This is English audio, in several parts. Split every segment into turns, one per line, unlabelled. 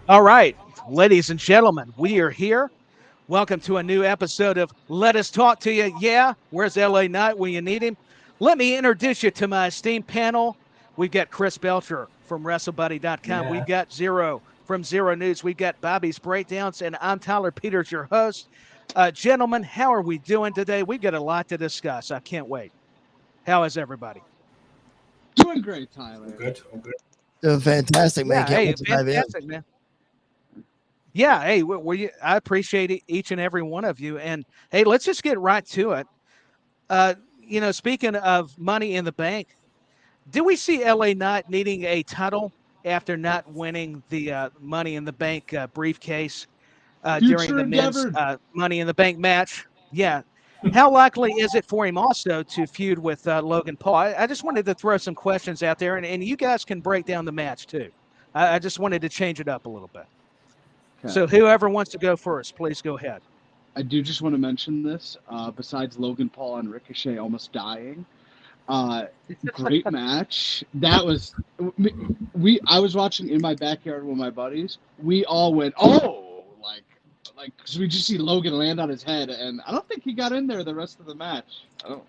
All right, ladies and gentlemen, we are here. Welcome to a new episode of Let Us Talk to You. Yeah, where's LA Knight when you need him? Let me introduce you to my esteemed panel. We've got Chris Belcher from WrestleBuddy.com.
Yeah.
We've got Zero from Zero News. We've got Bobby's Breakdowns, and I'm Tyler Peters, your host. Gentlemen, how are we doing today? We've got a lot to discuss. I can't wait. How is everybody?
Doing great, Tyler.
All good. All good.
Doing fantastic, man.
Yeah,
Can't
hey,
wait to dive in.
fantastic, man. Yeah, hey, I appreciate each and every one of you. And hey, let's just get right to it. Speaking of Money in the Bank, do we see LA Knight needing a title after not winning the Money in the Bank briefcase during the men's Money in the Bank match? Yeah. How likely is it for him also to feud with Logan Paul? I just wanted to throw some questions out there, and you guys can break down the match too. I just wanted to change it up a little bit.
Okay.
So whoever wants to go first, please go ahead.
I do just want to mention this. Besides Logan Paul and Ricochet almost dying, great match. That was I was watching in my backyard with my buddies. We all went, oh, like because we just see Logan land on his head, and I don't think he got in there the rest of the match. Oh,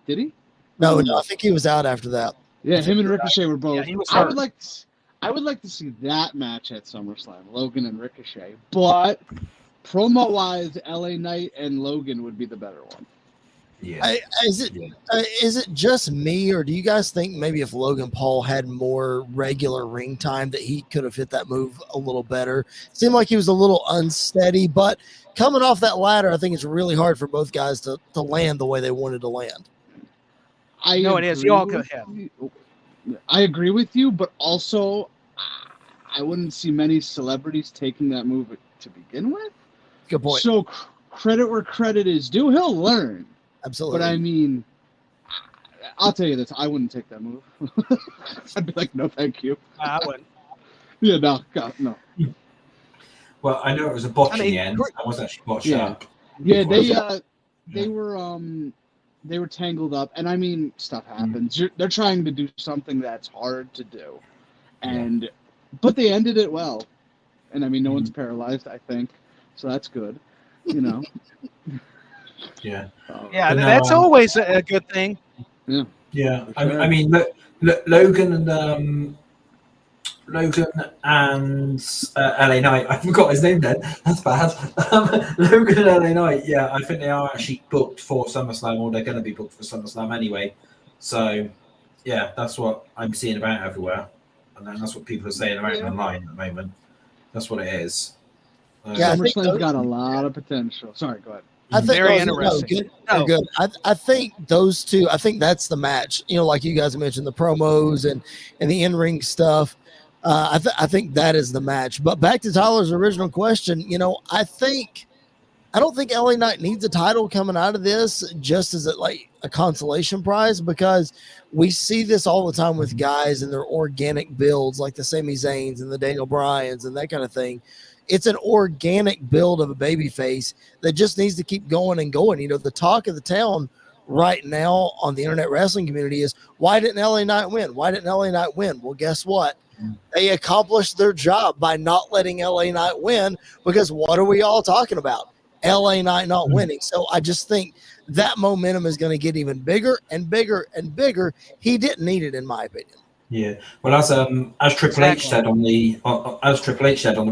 did he?
No, I think he was out after that.
Yeah, him and Ricochet were both.
Yeah, he was
I
hurt.
would like to see that match at SummerSlam, Logan and Ricochet. But promo-wise, LA Knight and Logan would be the better one.
Yeah.
Is it just me, or do you guys think maybe if Logan Paul had more regular ring time that he could have hit that move a little better? Seemed like he was a little unsteady, but coming off that ladder, I think it's really hard for both guys to land the way they wanted to land.
No, it is. You all go ahead.
I agree with you, but also I wouldn't see many celebrities taking that move to begin with.
Good point.
So credit where credit is due. He'll learn.
Absolutely.
But I mean, I'll tell you this: I wouldn't take that move. I'd be like, no, thank you.
I wouldn't.
Yeah, no, God, no.
Well, I know it was a botch
I mean,
in the end. I wasn't actually botched
Yeah.
up.
Yeah,
Before
they were tangled up, and I mean, stuff happens. They're trying to do something that's hard to do, but they ended it well. And I mean, no one's paralyzed, I think, so that's good. You know.
Yeah.
Yeah,
But no,
that's always a good thing.
Yeah.
For sure.
I mean, Logan and LA Knight. I forgot his name then. That's bad. Logan and LA Knight. Yeah, I think they are actually booked for SummerSlam, or they're going to be booked for SummerSlam anyway. So, yeah, that's what I'm seeing about everywhere, and then that's what people are saying about online at the moment. That's what it is.
Yeah, I think
SummerSlam's got a lot of potential. Sorry, go ahead.
I think
Very
those-
interesting.
No, good. I think those two. I think that's the match. You know, like you guys mentioned, the promos and the in-ring stuff. I think that is the match. But back to Tyler's original question. You know, I don't think LA Knight needs a title coming out of this just as a consolation prize, because we see this all the time with guys and their organic builds, like the Sami Zayns and the Daniel Bryans and that kind of thing. It's an organic build of a babyface that just needs to keep going and going. You know, the talk of the town right now on the internet wrestling community is, why didn't LA Knight win? Why didn't LA Knight win? Well, guess what? They accomplished their job by not letting LA Knight win, because what are we all talking about? LA Knight not winning. So I just think that momentum is going to get even bigger and bigger and bigger. He didn't need it, in my opinion.
Yeah, well, as Triple H said on the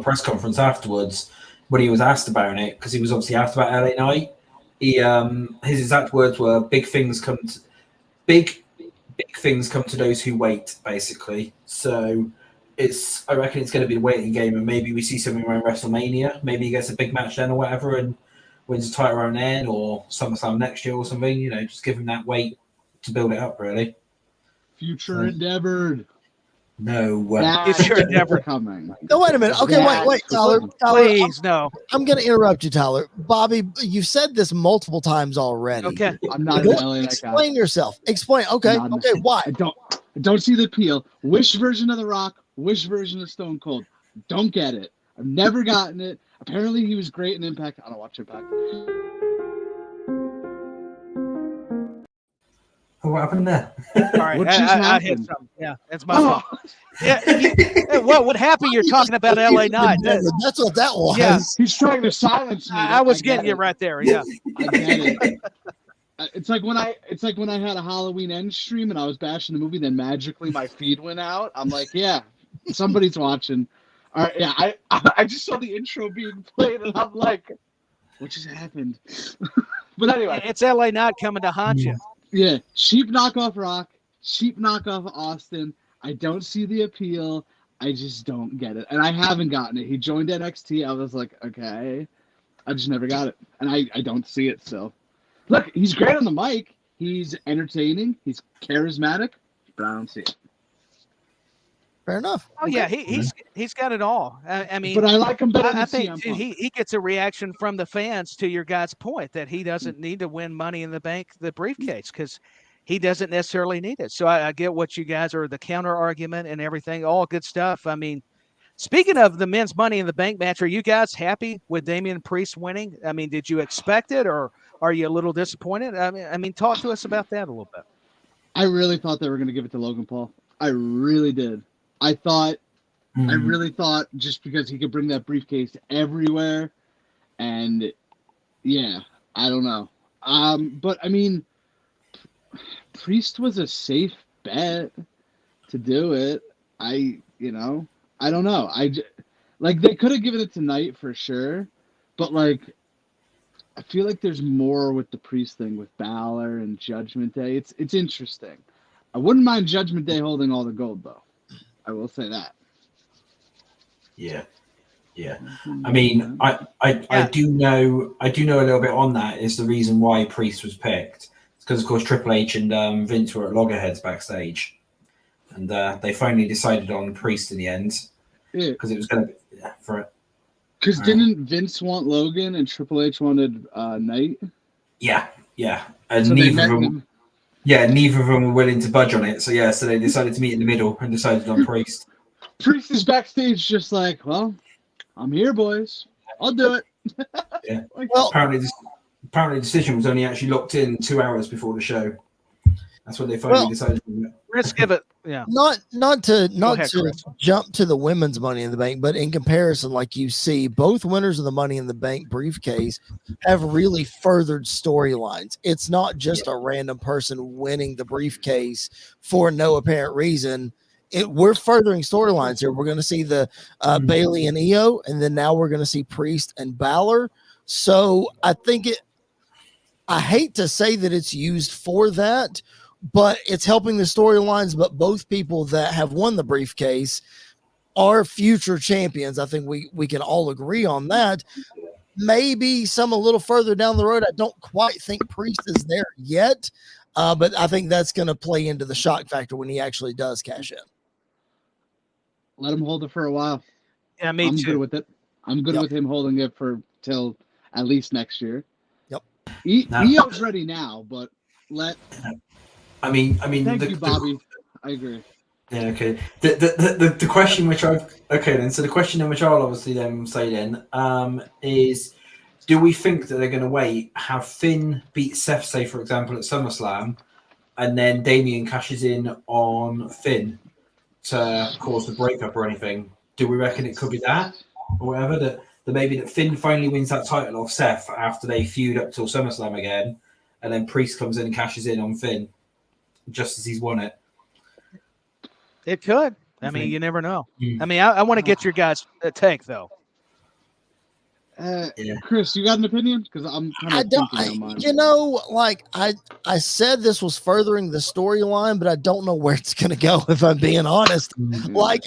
press conference afterwards, when he was asked about it, because he was obviously asked about LA Knight, his exact words were, big things come to those who wait, basically. So I reckon it's going to be a waiting game, and maybe we see something around WrestleMania. Maybe he gets a big match then or whatever, and wins a title around then, or SummerSlam next year or something. You know, just give him that wait to build it up, really.
Future endeavored.
No,
Future endeavor
coming.
No, wait a minute. Okay, wait, Tyler.
Please, no.
I'm going to interrupt you, Tyler. Bobby, you've said this multiple times already.
Okay.
I'm not an LA Knight guy.
Explain yourself. Explain. Okay. Okay. Why?
I don't see the appeal. Wish version of The Rock. Wish version of Stone Cold. Don't get it. I've never gotten it. Apparently, he was great in Impact. I don't watch Impact.
What happened there?
All right,
What just
I hit
happened?
something. Yeah, that's my fault. Yeah, what would happen? You're talking about LA Knight.
That's what that was.
Yeah.
He's trying to silence me.
I was
get
getting you
it.
right there. Yeah.
I get it. It's like when I had a Halloween end stream and I was bashing the movie, then magically my feed went out. I'm like, yeah, somebody's watching. All right, yeah, I just saw the intro being played and I'm like, what just happened? But anyway,
It's LA Knight coming to haunt you.
yeah, cheap knockoff Rock, cheap knockoff Austin. I don't see the appeal. I just don't get it, and I haven't gotten it. He joined NXT. I was like, okay, I just never got it, and I don't see it still. Look, he's great on the mic. He's entertaining. He's charismatic, but I don't see it.
Fair enough.
Oh yeah, he's got it all. I mean,
But I like him better than
I
CM
think too,
Punk.
he gets a reaction from the fans to your guy's point that he doesn't need to win Money in the Bank, the briefcase, because he doesn't necessarily need it. So I get what you guys are, the counter argument and everything, all good stuff. I mean, speaking of the men's Money in the Bank match, are you guys happy with Damian Priest winning? I mean, did you expect it, or are you a little disappointed? I mean, talk to us about that a little bit.
I really thought they were going to give it to Logan Paul. I really did. I really thought just because he could bring that briefcase everywhere, and yeah, I don't know. But I mean, Priest was a safe bet to do it. I don't know. Like they could have given it tonight for sure, but like I feel like there's more with the Priest thing with Balor and Judgment Day. It's interesting. I wouldn't mind Judgment Day holding all the gold though. I will say that.
Yeah. I mean, I do know a little bit on that. Is the reason why Priest was picked. It's because, of course, Triple H and Vince were at Loggerheads backstage, and they finally decided on Priest in the end because it was going to be for it.
Because didn't Vince want Logan and Triple H wanted Knight?
Yeah, and
So
neither of them. Yeah, neither of them were willing to budge on it. So so they decided to meet in the middle and decided on Priest.
Priest is backstage, just like, well, I'm here, boys. I'll do it.
Yeah.
Well,
Apparently the decision was only actually locked in 2 hours before the show. That's when they finally decided.
Let's give it. Yeah.
Not to
ahead, Chris.
jump to the women's Money in the Bank, but in comparison, like you see, both winners of the Money in the Bank briefcase have really furthered storylines. It's not just a random person winning the briefcase for no apparent reason. We're furthering storylines here. We're going to see the Bailey and Io, and then now we're going to see Priest and Balor. So I think I hate to say that it's used for that, but it's helping the storylines. But both people that have won the briefcase are future champions. I think we can all agree on that. Maybe some a little further down the road. I don't quite think Priest is there yet, but I think that's going to play into the shock factor when he actually does cash in.
Let him hold it for a while.
Yeah, me
I'm
too.
good with it. I'm good with him holding it till at least next year.
Yep.
Io's ready now, but
I mean.
Thank you, Bobby. I agree.
Yeah. Okay. The question which the question in which I'll obviously then say is, do we think that they're going to have Finn beat Seth, say for example at SummerSlam, and then Damian cashes in on Finn to cause the breakup or anything? Do we reckon it could be that or whatever that maybe that Finn finally wins that title off Seth after they feud up till SummerSlam again, and then Priest comes in and cashes in on Finn just as he's won it?
It could. I mean, you never know. I mean, I want to get your guys' take though.
Chris, you got an opinion? Because I'm kind of thinking on mine.
I said this was furthering the storyline, but I don't know where it's going to go, if I'm being honest.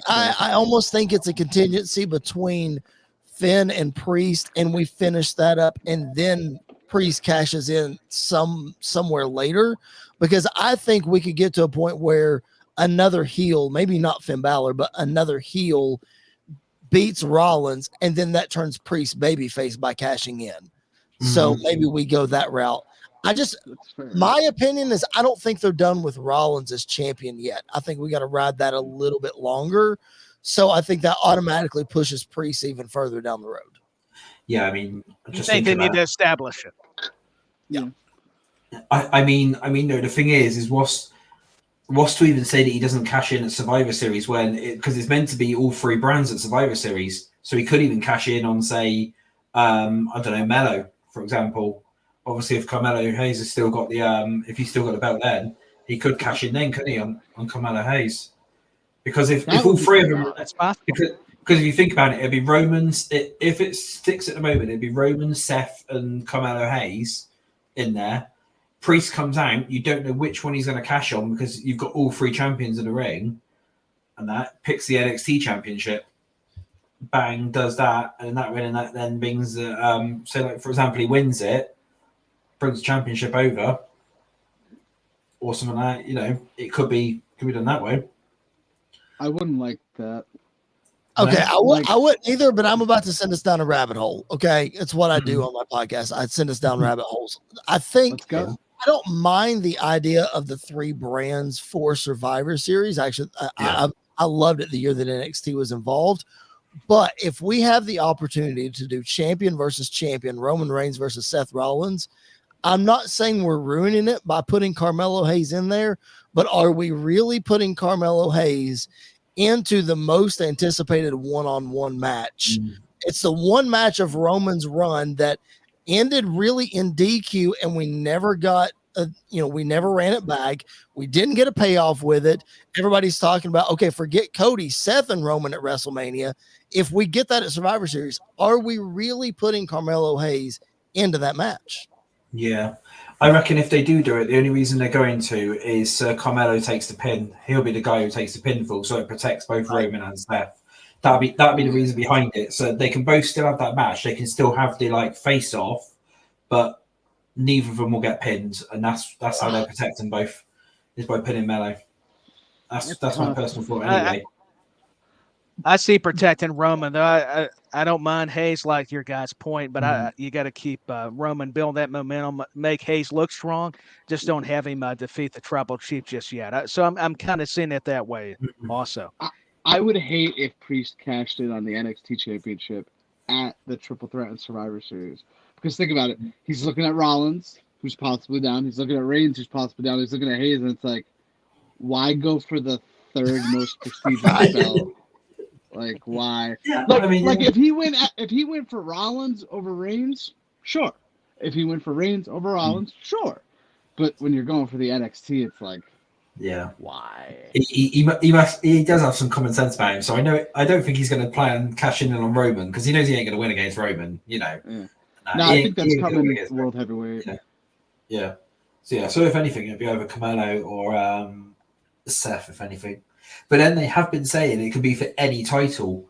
I almost think it's a contingency between Finn and Priest, and we finish that up, and then Priest cashes in somewhere later, because I think we could get to a point where another heel, maybe not Finn Balor, but another heel beats Rollins, and then that turns Priest babyface by cashing in. So maybe we go that route. My opinion is I don't think they're done with Rollins as champion yet. I think we got to ride that a little bit longer. So I think that automatically pushes Priest even further down the road.
Yeah, I mean,
I think they need to establish it.
Yeah.
I mean, no. The thing is what's to even say that he doesn't cash in at Survivor Series when because it's meant to be all three brands at Survivor Series, so he could even cash in on say, I don't know, Mello, for example. Obviously, if Carmelo Hayes has still got the if he's still got the belt, then he could cash in then, couldn't he, on Carmelo Hayes? Because if all three of them,
That's possible.
because if you think about it, it'd be Romans. If it sticks at the moment, it'd be Roman, Seth, and Carmelo Hayes in there. Priest comes out, you don't know which one he's going to cash on because you've got all three champions in the ring, and that picks the NXT championship. Bang, does that, and that win, and that then brings so like for example, he wins it, brings the championship over, or something like that. You know, it could be done that way.
I wouldn't like that.
Okay,
No?
I wouldn't either, but I'm about to send us down a rabbit hole. Okay, it's what I do on my podcast. I'd send us down rabbit holes. I think
Let's go.
I don't mind the idea of the three brands for Survivor Series. Actually, I loved it the year that NXT was involved. But if we have the opportunity to do champion versus champion, Roman Reigns versus Seth Rollins, I'm not saying we're ruining it by putting Carmelo Hayes in there, but are we really putting Carmelo Hayes into the most anticipated one-on-one match? It's the one match of Roman's run that ended really in DQ, and we never got we never ran it back. We didn't get a payoff with it. Everybody's talking about, okay, forget Cody, Seth, and Roman at WrestleMania. If we get that at Survivor Series, are we really putting Carmelo Hayes into that match?
Yeah, I reckon if they do it, the only reason they're going to is Carmelo takes the pin. He'll be the guy who takes the pinfall, so it protects both Roman and Seth. That'd be the reason behind it. So they can both still have that match. They can still have the face off, but neither of them will get pinned, and that's how they're protecting both, is by pinning Mello. That's my personal thought anyway.
I see protecting Roman. Though I don't mind Hayes, like your guys' point, but you got to keep Roman, build that momentum, make Hayes look strong. Just don't have him defeat the Tribal Chief just yet. So I'm kind of seeing it that way also.
I would hate if Priest cashed in on the NXT Championship at the Triple Threat and Survivor Series. Because think about it. He's looking at Rollins, who's possibly down. He's looking at Reigns, who's possibly down. He's looking at Hayes, and it's like, why go for the third most prestigious belt? Like, why?
Yeah,
if he went for Rollins over Reigns, sure. If he went for Reigns over Rollins, sure. But when you're going for the NXT, it's like,
yeah,
why?
He does have some common sense about him. So I don't think he's going to plan cashing in on Roman because he knows he ain't going to win against Roman. You know.
Yeah. No, I think that's coming World Heavyweight.
Yeah. So if anything, it'd be over Carmelo or Seth, if anything. But then they have been saying it could be for any title.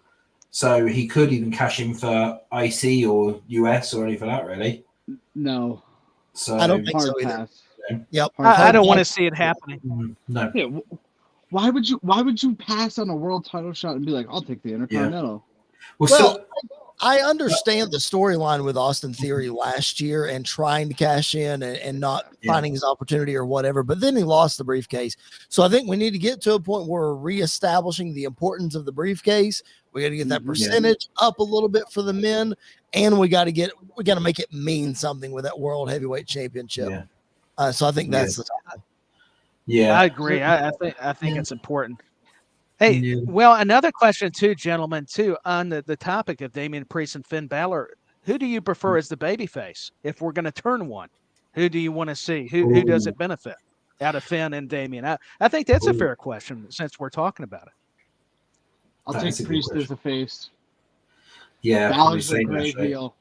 So he could even cash in for IC or US or anything like that, really.
No.
So
I don't think
hard
so either.
pass.
Yep.
I don't want to see it happening.
No.
Yeah, why would you pass on a world title shot and be like, I'll take the Intercontinental?
Well, I understand the storyline with Austin Theory last year and trying to cash in and not finding his opportunity or whatever, but then he lost the briefcase. So I think we need to get to a point where we're reestablishing the importance of the briefcase. We got to get that percentage up a little bit for the men, and we got to make it mean something with that World Heavyweight Championship.
Yeah.
So I think that's the time.
Yeah,
I agree. I think it's important. Hey, well, another question too, gentlemen, too, on the topic of Damian Priest and Finn Balor. Who do you prefer as the babyface? If we're going to turn one, who do you want to see? Who does it benefit out of Finn and Damian? I think that's a fair question since we're talking about it.
I'll take Priest as a face.
Yeah,
Balor's a great heel.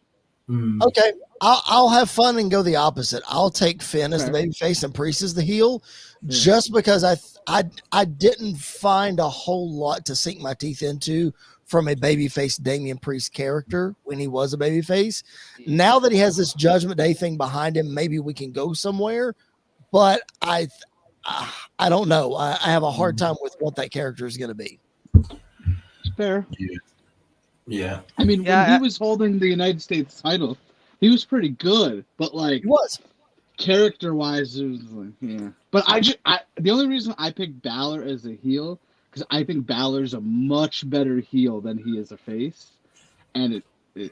Okay, I'll have fun and go the opposite. I'll take Finn as the babyface and Priest as the heel, just because I didn't find a whole lot to sink my teeth into from a babyface Damian Priest character when he was a babyface. Now that he has this Judgment Day thing behind him, maybe we can go somewhere. But I don't know. I have a hard time with what that character is going to be.
Fair.
Yeah.
I mean, when he was holding the United States title, he was pretty good, but like,
he was
character-wise, it was like, But the only reason I picked Balor as a heel because I think Balor's a much better heel than he is a face, and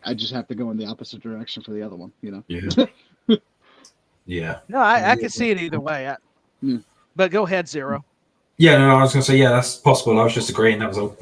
I just have to go in the opposite direction for the other one, you know.
Yeah. Yeah.
No, I can see it either way.
Hmm.
But go ahead, Zero.
Yeah, no, I was going to say, yeah, that's possible. I was just agreeing. That was all.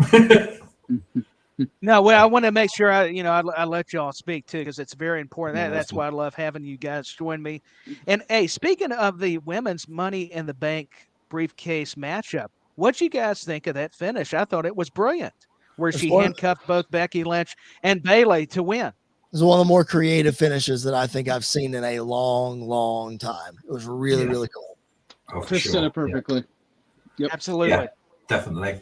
No, well, I want to make sure I let y'all speak too because it's very important.
Yeah,
That's why I love having you guys join me. And hey, speaking of the women's Money in the Bank briefcase matchup, what'd you guys think of that finish? I thought it was brilliant, where
It's
she
one-
handcuffed both Becky Lynch and Bayley to win.
It's one of the more creative finishes that I think I've seen in a long, long time. It was really,
Yeah.
really cool.
Oh, for
Chris
sure.
said it perfectly. Yep.
Absolutely.
Yeah. Definitely.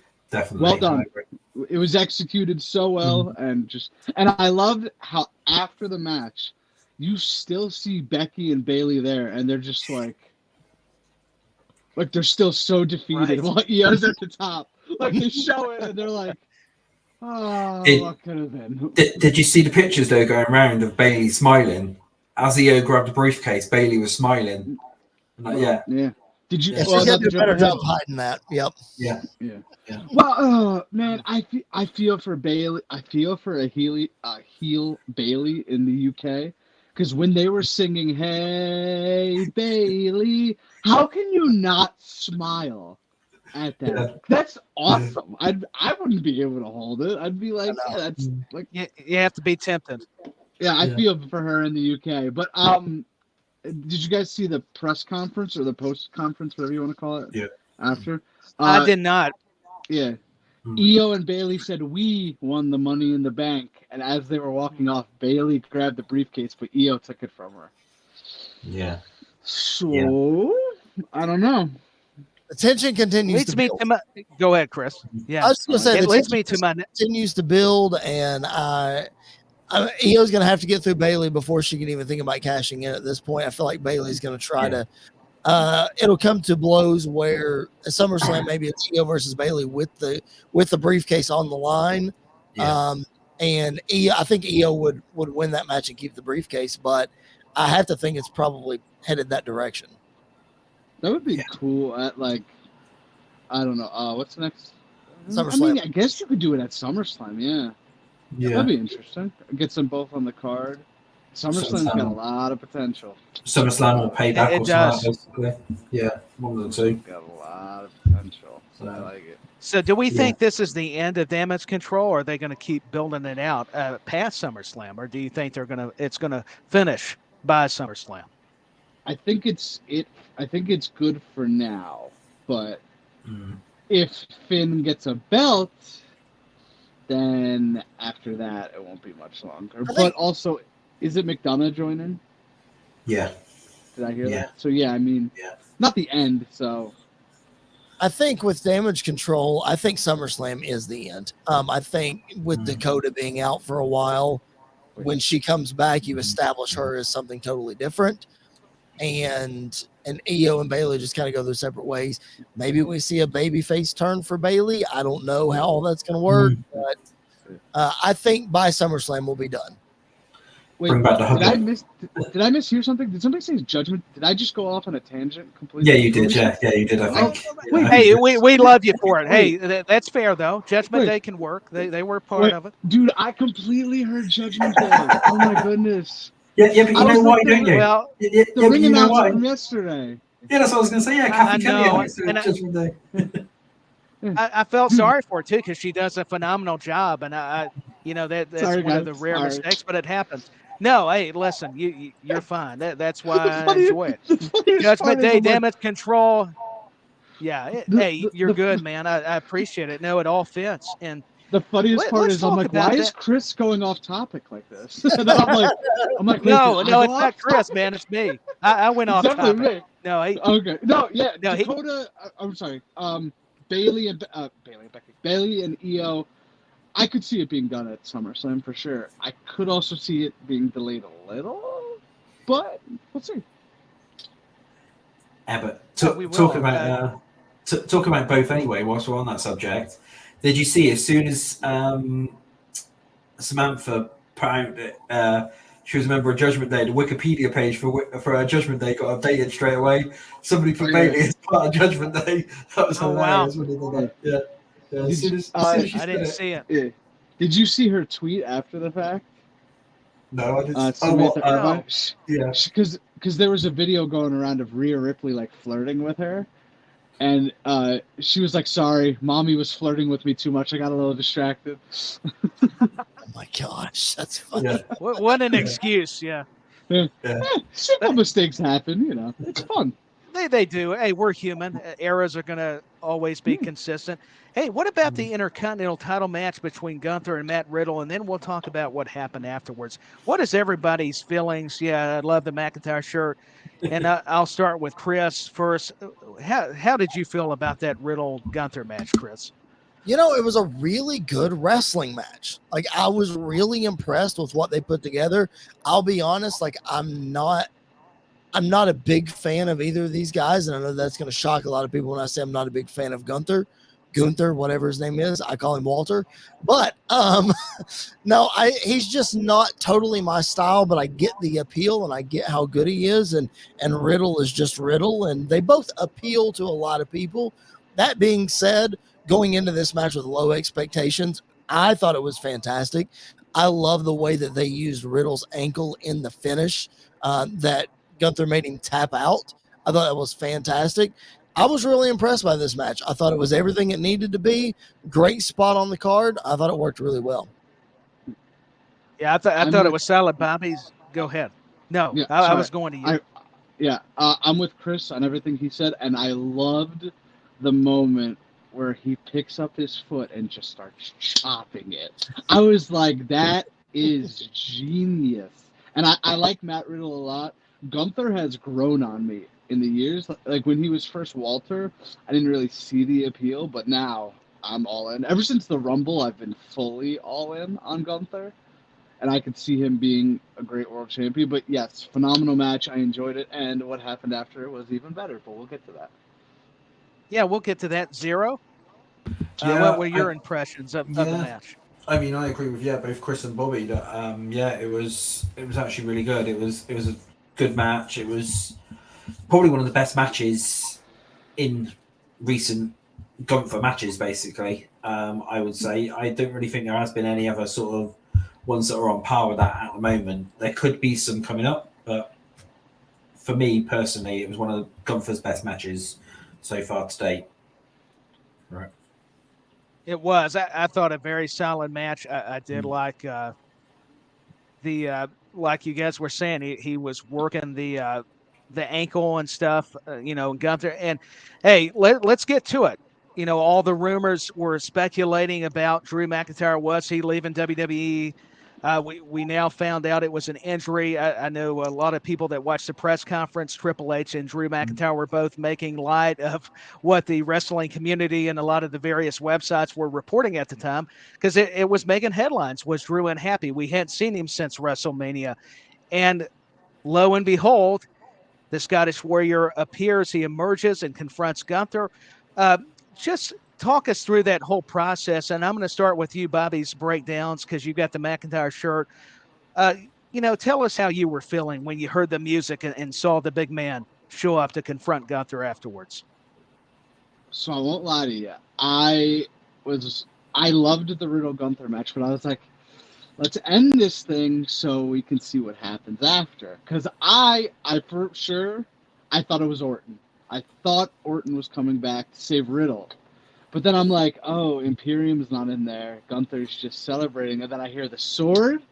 Well done.
I agree.
It was executed so well, and I loved how after the match, you still see Becky and Bayley there, and they're just like they're still so defeated
Right.
while Io's at the top. Like they show it, and they're like, "Oh, what could have been?"
Did you see the pictures though going around of Bailey smiling? As Io grabbed the briefcase, Bailey was smiling. And like, yeah,
Yeah. Did you?
Yeah,
well,
she's got to
not to
do a better
jump ahead.
job hiding that. Yep.
yeah.
Well, man, I feel for Bailey. I feel for a heel Bailey in the UK because when they were singing "Hey Bailey," how can you not smile at that?
Yeah.
That's awesome. I wouldn't be able to hold it. I'd be like,
I know.
yeah, that's like,
You have to be tempted.
yeah. I
Yeah.
feel for her in the UK. But did you guys see the press conference or the post conference, whatever you want to call it?
Yeah.
After.
I did not.
Yeah.
Hmm.
Io and Bailey said we won the Money in the Bank, and as they were walking off, Bailey grabbed the briefcase, but Io took it from her.
Yeah.
So I don't know.
The tension continues
Leads
to
me
build.
to my. Go ahead, Chris. Yeah.
I was going to say
It
the
leads
tension
me to my.
continues to build, and Io's going to have to get through Bailey before she can even think about cashing in at this point. I feel like Bailey's going to try to. It'll come to blows where at SummerSlam maybe it's Io versus Bailey with the briefcase on the line.
Yeah.
And I think Io would win that match and keep the briefcase, but I have to think it's probably headed that direction.
That would be cool at like, I don't know. What's next?
SummerSlam.
I mean, I guess you could do it at SummerSlam. Yeah,
Yeah.
that'd be interesting. Get them both on the card. SummerSlam's got a
SummerSlam.
lot of potential.
SummerSlam or Payback
It
or
does.
something, basically. Yeah, one of the two.
Got a lot of potential.
So-
I like it.
So, do we
Yeah.
think this is the end of Damage Control, or are they going to keep building it out past SummerSlam, or do you think it's going to finish by SummerSlam?
I think it's good for now, but
Mm.
if Finn gets a belt, then after that it won't be much longer.
I think-
But also, is it McDonough joining?
Yeah.
Did I hear
Yeah.
that? So yeah, I mean,
Yeah.
not the end. So
I think with Damage Control, I think SummerSlam is the end. I think with
Mhm.
Dakota being out for a while, when she comes back, you establish her as something totally different. And Io and Bailey just kind of go their separate ways. Maybe we see a babyface turn for Bailey. I don't know how all that's going to work, but I think by SummerSlam we'll be done.
wait,
Bring back the
did I
hug.
mishear something? Did somebody say Judgment? Did I just go off on a tangent completely?
Yeah, you did. Yeah, you did. I think.
wait,
Yeah.
Hey, we love you for it. Hey,
Wait.
that's fair though. Judgment
Wait.
Day can work. They were part
Wait.
of it.
Dude, I completely heard Judgment Day. Oh my goodness.
Yeah, but
I
you know
was
why,
thinking-
don't you?
Well,
Yeah,
The
but
ring
you know
announcer
why?
from yesterday.
Yeah, that's what I was going to say. Yeah,
I
Kathy Kelly
know,
announced it
and
at Judgment Day.
I felt sorry for her too because she does a phenomenal job, and that's
Sorry,
one of the
guys.
rare
Sorry.
mistakes, but it happens. No, hey, listen, you're fine. That's why I
funny-
enjoy it.
the funniest
Judgment
part is
Day,
I'm like,
Damage Control. Yeah,
The-
you're
the-
good, man. I appreciate it. No, it all fits. And
The funniest part
Let's
is I'm
talk
like,
about
why is
that.
Chris going off topic like this? And I'm like, wait,
no,
did I
it's
go
not
off
Chris,
topic?
man. It's me. I went
It's
off
definitely
topic.
me.
No,
Okay. No, yeah.
No, he-
Dakota. I'm sorry. Bailey and Becky, Bailey and Io. I could see it being done at SummerSlam for sure. I could also see it being delayed a little, but we'll see.
Yeah, but
we will,
talking about both anyway. Whilst we're on that subject, did you see as soon as Samantha put out that she was a member of Judgment Day, the Wikipedia page for Judgment Day got updated straight away. Somebody put
Oh, yeah.
Bailey as part of Judgment Day. That was
Oh, wow.
hilarious. When they did that. Yeah. Yeah, as soon as
I
she
didn't
said it.
see it.
Yeah. Did you see her tweet after the fact?
No, I didn't.
Samantha
what,
Irvine.
yeah.
Because because there was a video going around of Rhea Ripley like flirting with her, and she was like, "Sorry, mommy was flirting with me too much. I got a little distracted."
Oh my gosh, that's funny.
Yeah.
What an excuse. Yeah.
Simple mistakes happen, you know. It's fun.
They do. Hey, we're human. Eras are going to always be consistent. Hey, what about the Intercontinental title match between Gunther and Matt Riddle? And then we'll talk about what happened afterwards. What is everybody's feelings? Yeah, I love the McIntyre shirt. And I'll start with Chris first. How did you feel about that Riddle-Gunther match, Chris?
You know, it was a really good wrestling match. Like, I was really impressed with what they put together. I'll be honest, like, I'm not a big fan of either of these guys, and I know that's going to shock a lot of people when I say I'm not a big fan of Gunther, whatever his name is. I call him Walter. But no, he's just not totally my style, but I get the appeal and I get how good he is, and Riddle is just Riddle, and they both appeal to a lot of people. That being said, going into this match with low expectations, I thought it was fantastic. I love the way that they used Riddle's ankle in the finish, that Gunther made him tap out. I thought that was fantastic. I was really impressed by this match. I thought it was everything it needed to be. Great spot on the card. I thought it worked really well.
Yeah, I thought it was solid. Bobby's, go ahead. No,
Yeah,
I was going to you.
I'm with Chris on everything he said, and I loved the moment where he picks up his foot and just starts chopping it. I was like, that is genius. And I like Matt Riddle a lot. Gunther has grown on me in the years. Like when he was first Walter, I didn't really see the appeal, but now I'm all in. Ever since the Rumble, I've been fully all in on Gunther, and I could see him being a great world champion. But yes, phenomenal match. I enjoyed it, and what happened after was even better, but we'll get to that.
Yeah, we'll get to that. Zero?
Yeah,
what were your impressions of the match?
I mean, I agree with both Chris and Bobby. That it was actually really good. It was a good match. It was probably one of the best matches in recent Gunther matches. Basically, I would say I don't really think there has been any other sort of ones that are on par with that at the moment. There could be some coming up, but for me personally, it was one of Gunther's best matches so far to date. Right.
It was. I thought a very solid match. I did like the like you guys were saying, he was working the ankle and stuff, Gunther. And hey, let's get to it. All the rumors were speculating about Drew McIntyre. Was he leaving WWE? We now found out it was an injury. I know a lot of people that watched the press conference. Triple H and Drew McIntyre were both making light of what the wrestling community and a lot of the various websites were reporting at the time, because it was making headlines. Was Drew unhappy? We hadn't seen him since WrestleMania. And lo and behold, the Scottish Warrior appears. He emerges and confronts Gunther. Just talk us through that whole process, and I'm going to start with you, Bobby's breakdowns, because you got the McIntyre shirt. Tell us how you were feeling when you heard the music and saw the big man show up to confront Gunther afterwards.
So I won't lie to you. I loved the Riddle Gunther match, but I was like, let's end this thing so we can see what happens after. Because I for sure, I thought it was Orton. I thought Orton was coming back to save Riddle. But then I'm like, oh, Imperium's not in there. Gunther's just celebrating. And then I hear the sword,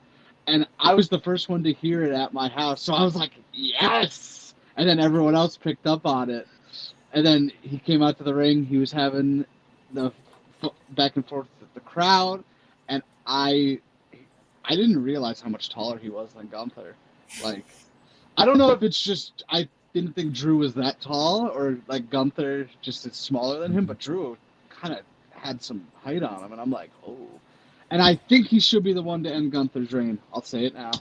and I was the first one to hear it at my house. So I was like, yes! And then everyone else picked up on it. And then he came out to the ring. He was having the back and forth with the crowd. And I didn't realize how much taller he was than Gunther. Like, I don't know if it's just I didn't think Drew was that tall, or like Gunther just is smaller than him, but Drew kind of had some height on him, and I'm like, oh. And I think he should be the one to end Gunther's reign. I'll say it now.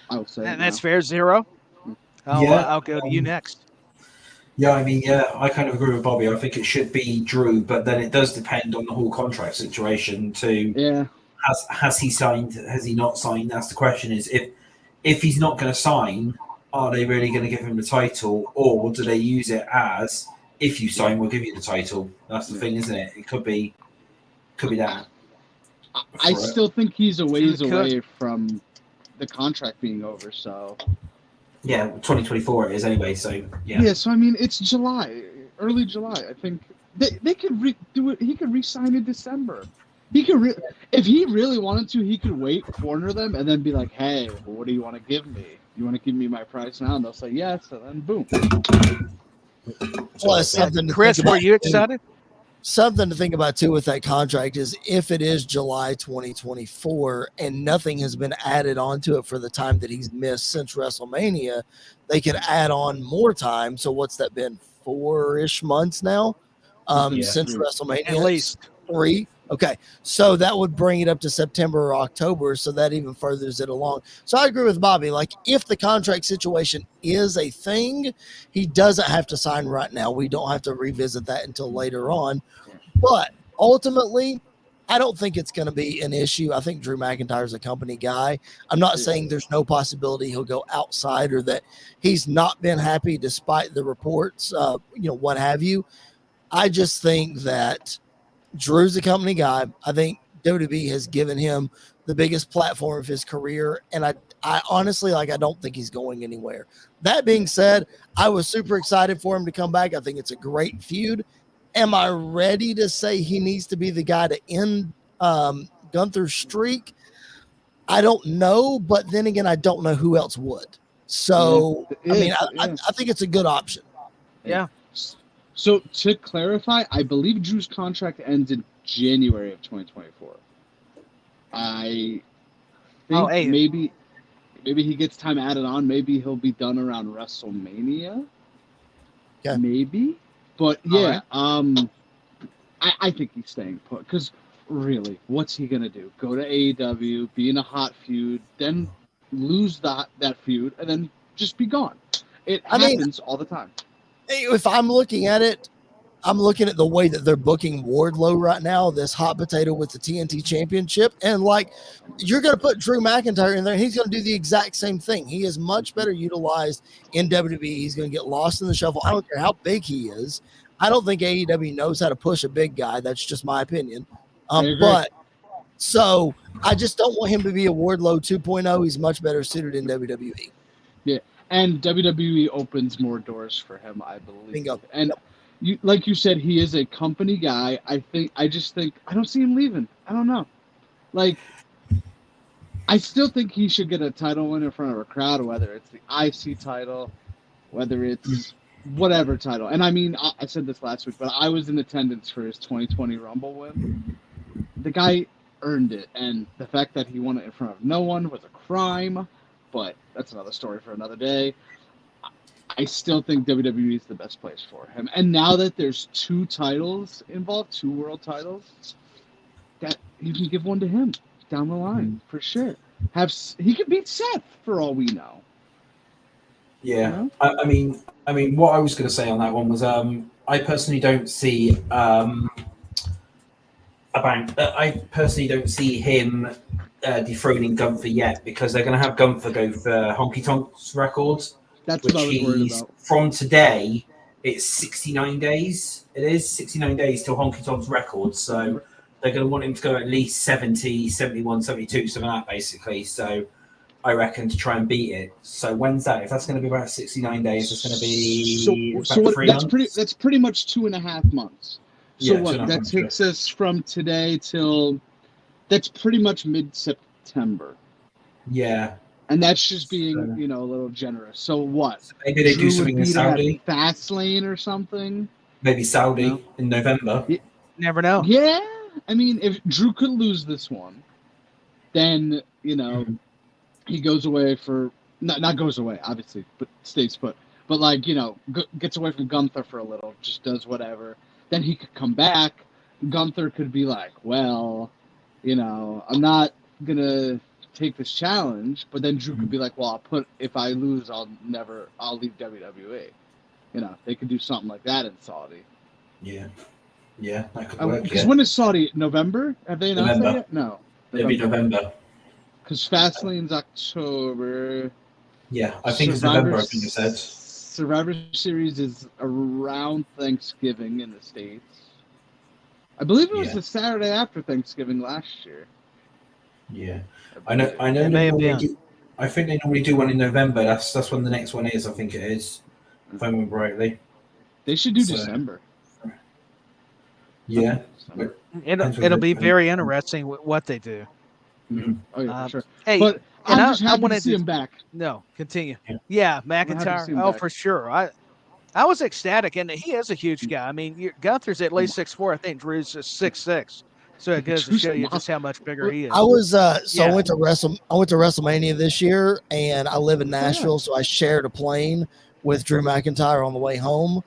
I will say it
That's
now.
fair, Zero. I'll go to you next.
Yeah, I mean, I kind of agree with Bobby. I think it should be Drew, but then it does depend on the whole contract situation too.
Yeah.
Has he signed? Has he not signed? That's the question. Is if he's not going to sign, are they really going to give him the title, or do they use it as, if you sign, we'll give you the title? That's the thing, isn't it? It could be that.
I still think he's a ways away from the contract being over, so
Yeah, 2024 it is anyway. So yeah.
Yeah, so I mean, it's July, early July. I think they could do it. He could re-sign in December. He could, if he really wanted to, he could wait, corner them, and then be like, "Hey, what do you want to give me? You want to give me my price now?" And they'll say yes, and then boom.
Plus, something to
Chris,
think
were
about
you
too.
excited?
Something to think about too with that contract is if it is July 2024 and nothing has been added onto it for the time that he's missed since WrestleMania, they could add on more time. So what's that been, 4-ish months now
Yeah.
since WrestleMania?
At least.
3. Okay, so that would bring it up to September or October, so that even furthers it along. So I agree with Bobby. Like, if the contract situation is a thing, he doesn't have to sign right now. We don't have to revisit that until later on. But ultimately, I don't think it's going to be an issue. I think Drew McIntyre's a company guy. I'm not saying there's no possibility he'll go outside or that he's not been happy despite the reports, what have you. I just think that Drew's a company guy. I think WWE has given him the biggest platform of his career. And I honestly, I don't think he's going anywhere. That being said, I was super excited for him to come back. I think it's a great feud. Am I ready to say he needs to be the guy to end Gunther's streak? I don't know. But then again, I don't know who else would. So, I think it's a good option.
Yeah.
So to clarify, I believe Drew's contract ends in January of 2024. I think maybe he gets time added on. Maybe he'll be done around WrestleMania.
Yeah.
Maybe. But yeah, I think he's staying put because really, what's he gonna do? Go to AEW, be in a hot feud, then lose that feud, and then just be gone. It happens all the time.
If I'm looking at it, I'm looking at the way that they're booking Wardlow right now, this hot potato with the TNT Championship. And like, you're going to put Drew McIntyre in there, and he's going to do the exact same thing. He is much better utilized in WWE. He's going to get lost in the shuffle. I don't care how big he is. I don't think AEW knows how to push a big guy. That's just my opinion. So I just don't want him to be a Wardlow 2.0. He's much better suited in WWE.
Yeah. And WWE opens more doors for him, I believe.
Bingo.
And like you said, he is a company guy. I just think I don't see him leaving. I don't know. Like, I still think he should get a title win in front of a crowd, whether it's the IC title, whether it's whatever title. And I mean, I said this last week, but I was in attendance for his 2020 Rumble win. The guy earned it, and the fact that he won it in front of no one was a crime. But that's another story for another day. I still think WWE is the best place for him. And now that there's 2 titles involved, 2 world titles, that you can give one to him down the line for sure. He could beat Seth for all we know.
Yeah,
You know?
I mean, what I was going to say on that one was, I personally don't see I personally don't see him dethroning Gunther yet, because they're going to have Gunther go for Honky Tonk's records.
That's
which
what I was worried about.
From today, it's 69 days. It is 69 days till Honky Tonk's records. So they're going to want him to go at least 70, 71, 72, something like that, basically. So I reckon to try and beat it. So when's that? If that's going to be about 69 days, it's going to be
so
3
that's
months.
that's pretty much 2.5 months. So
Yeah,
what?
2.5
That
months,
takes us from today till that's pretty much mid-September.
Yeah.
And that's just being, a little generous. So what?
So maybe they do
Drew
something
would
in
beat him at
Saudi.
Fastlane or something.
Maybe Saudi
No.
in November.
Never know.
Yeah, I mean, if Drew could lose this one, then he goes away for not goes away, obviously, but stays put. But like gets away from Gunther for a little, just does whatever. Then he could come back. Gunther could be like, well, I'm not gonna take this challenge. But then Drew could be like, well, if I lose, I'll leave WWE. They could do something like that in Saudi.
Yeah, that could work.
Because when is Saudi? November? Have they announced that yet? No.
It'll be November.
Because Fastlane's October.
Yeah, I think it's November, I think it said.
Survivor Series is around Thanksgiving in the States. I believe it was the Saturday after Thanksgiving last year.
Yeah. I know.
It may have been.
I think they normally do one in November. That's when the next one is. I think it is, if I remember rightly.
They should do
So-
December.
Yeah.
December.
It'll be very interesting what they do.
Mhm.
Oh yeah, for sure.
Hey,
But
and
I'm just
I
happy
wanted
to see
to-
him back.
no, continue.
Yeah.
Yeah,
happy to see
McIntyre.
him
Oh,
back.
for sure. I was ecstatic, and he is a huge guy. I mean, Gunther's at least 6'4". I think Drew's just 6'6". So it goes to
Drew's
show you
monster.
just how much bigger he is.
I was I
Yeah.
went to WrestleMania this year, and I live in Nashville, so I shared a plane with Drew McIntyre on the way home,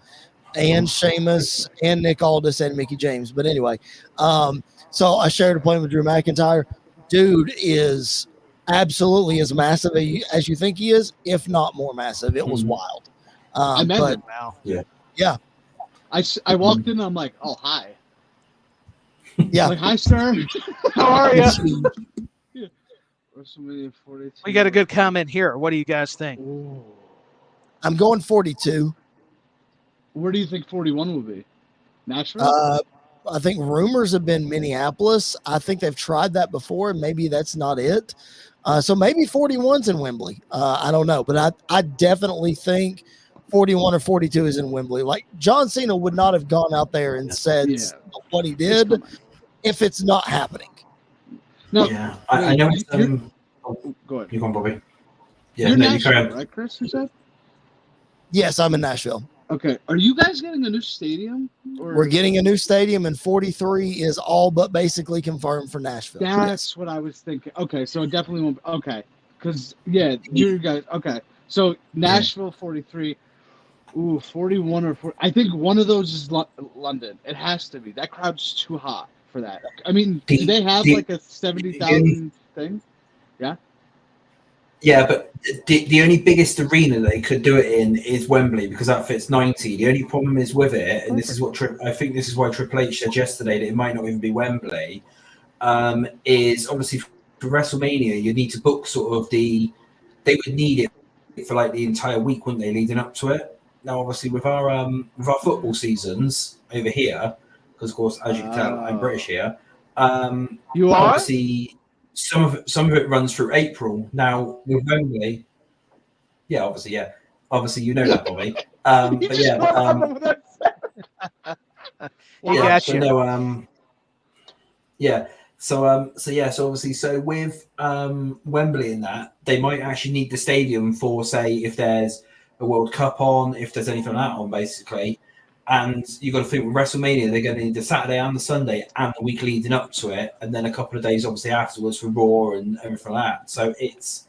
and Sheamus and Nick Aldis and Mickey James. But anyway, so I shared a plane with Drew McIntyre. Dude is absolutely as massive as you think he is, if not more massive. It was
Mhm.
wild.
I met
But
him.
Wow.
I walked in and I'm like, oh hi.
yeah,
Like, hi sir.
How are you?
it's huge.
WrestleMania 42.
We got a good comment here. What do you guys think?
Ooh.
I'm going 42.
Where do you think 41 will be? Nashville?
I think rumors have been Minneapolis. I think they've tried that before, and maybe that's not it. So maybe 41's in Wembley. I don't know, but I definitely think 41 or 42 is in Wembley. Like John Cena would not have gone out there and said
Yeah.
what he
It's
did
coming.
if it's not happening.
No,
Yeah. I know it's
you're- go ahead.
you go on, Bobby. Yeah,
You're
no, you carry
Nashville,
on.
right, Chris? You said?
Yes, I'm in Nashville.
Okay. Are you guys getting a new stadium? Or
We're getting a new stadium, and 43 is all but basically confirmed for Nashville.
That's what I was thinking. Okay, so it definitely won't. Okay, because you guys. Okay, so Nashville 43. Ooh, 41 or 40. I think one of those is London. It has to be. That crowd's too hot for that. I mean, do they have like a 70,000 thing?
Yeah, but the only biggest arena they could do it in is Wembley because that fits 90. The only problem is with it, and this is what I think this is why Triple H said yesterday that it might not even be Wembley, is obviously for WrestleMania you need to book sort of they would need it for like the entire week, wouldn't they, leading up to it? Now, obviously with our football seasons over here, because of course as you can tell I'm British here,
You are?
obviously. Some of it runs through April. Now with Wembley, obviously you know that, Bobby. But yeah,
You
yeah,
got
so
you.
no, so obviously, with Wembley and that, they might actually need the stadium for, say, if there's a World Cup on, if there's anything like that on, basically. And you got to think with WrestleMania, they're going to need the Saturday and the Sunday and the week leading up to it, and then a couple of days obviously afterwards for Raw and everything like that. So it's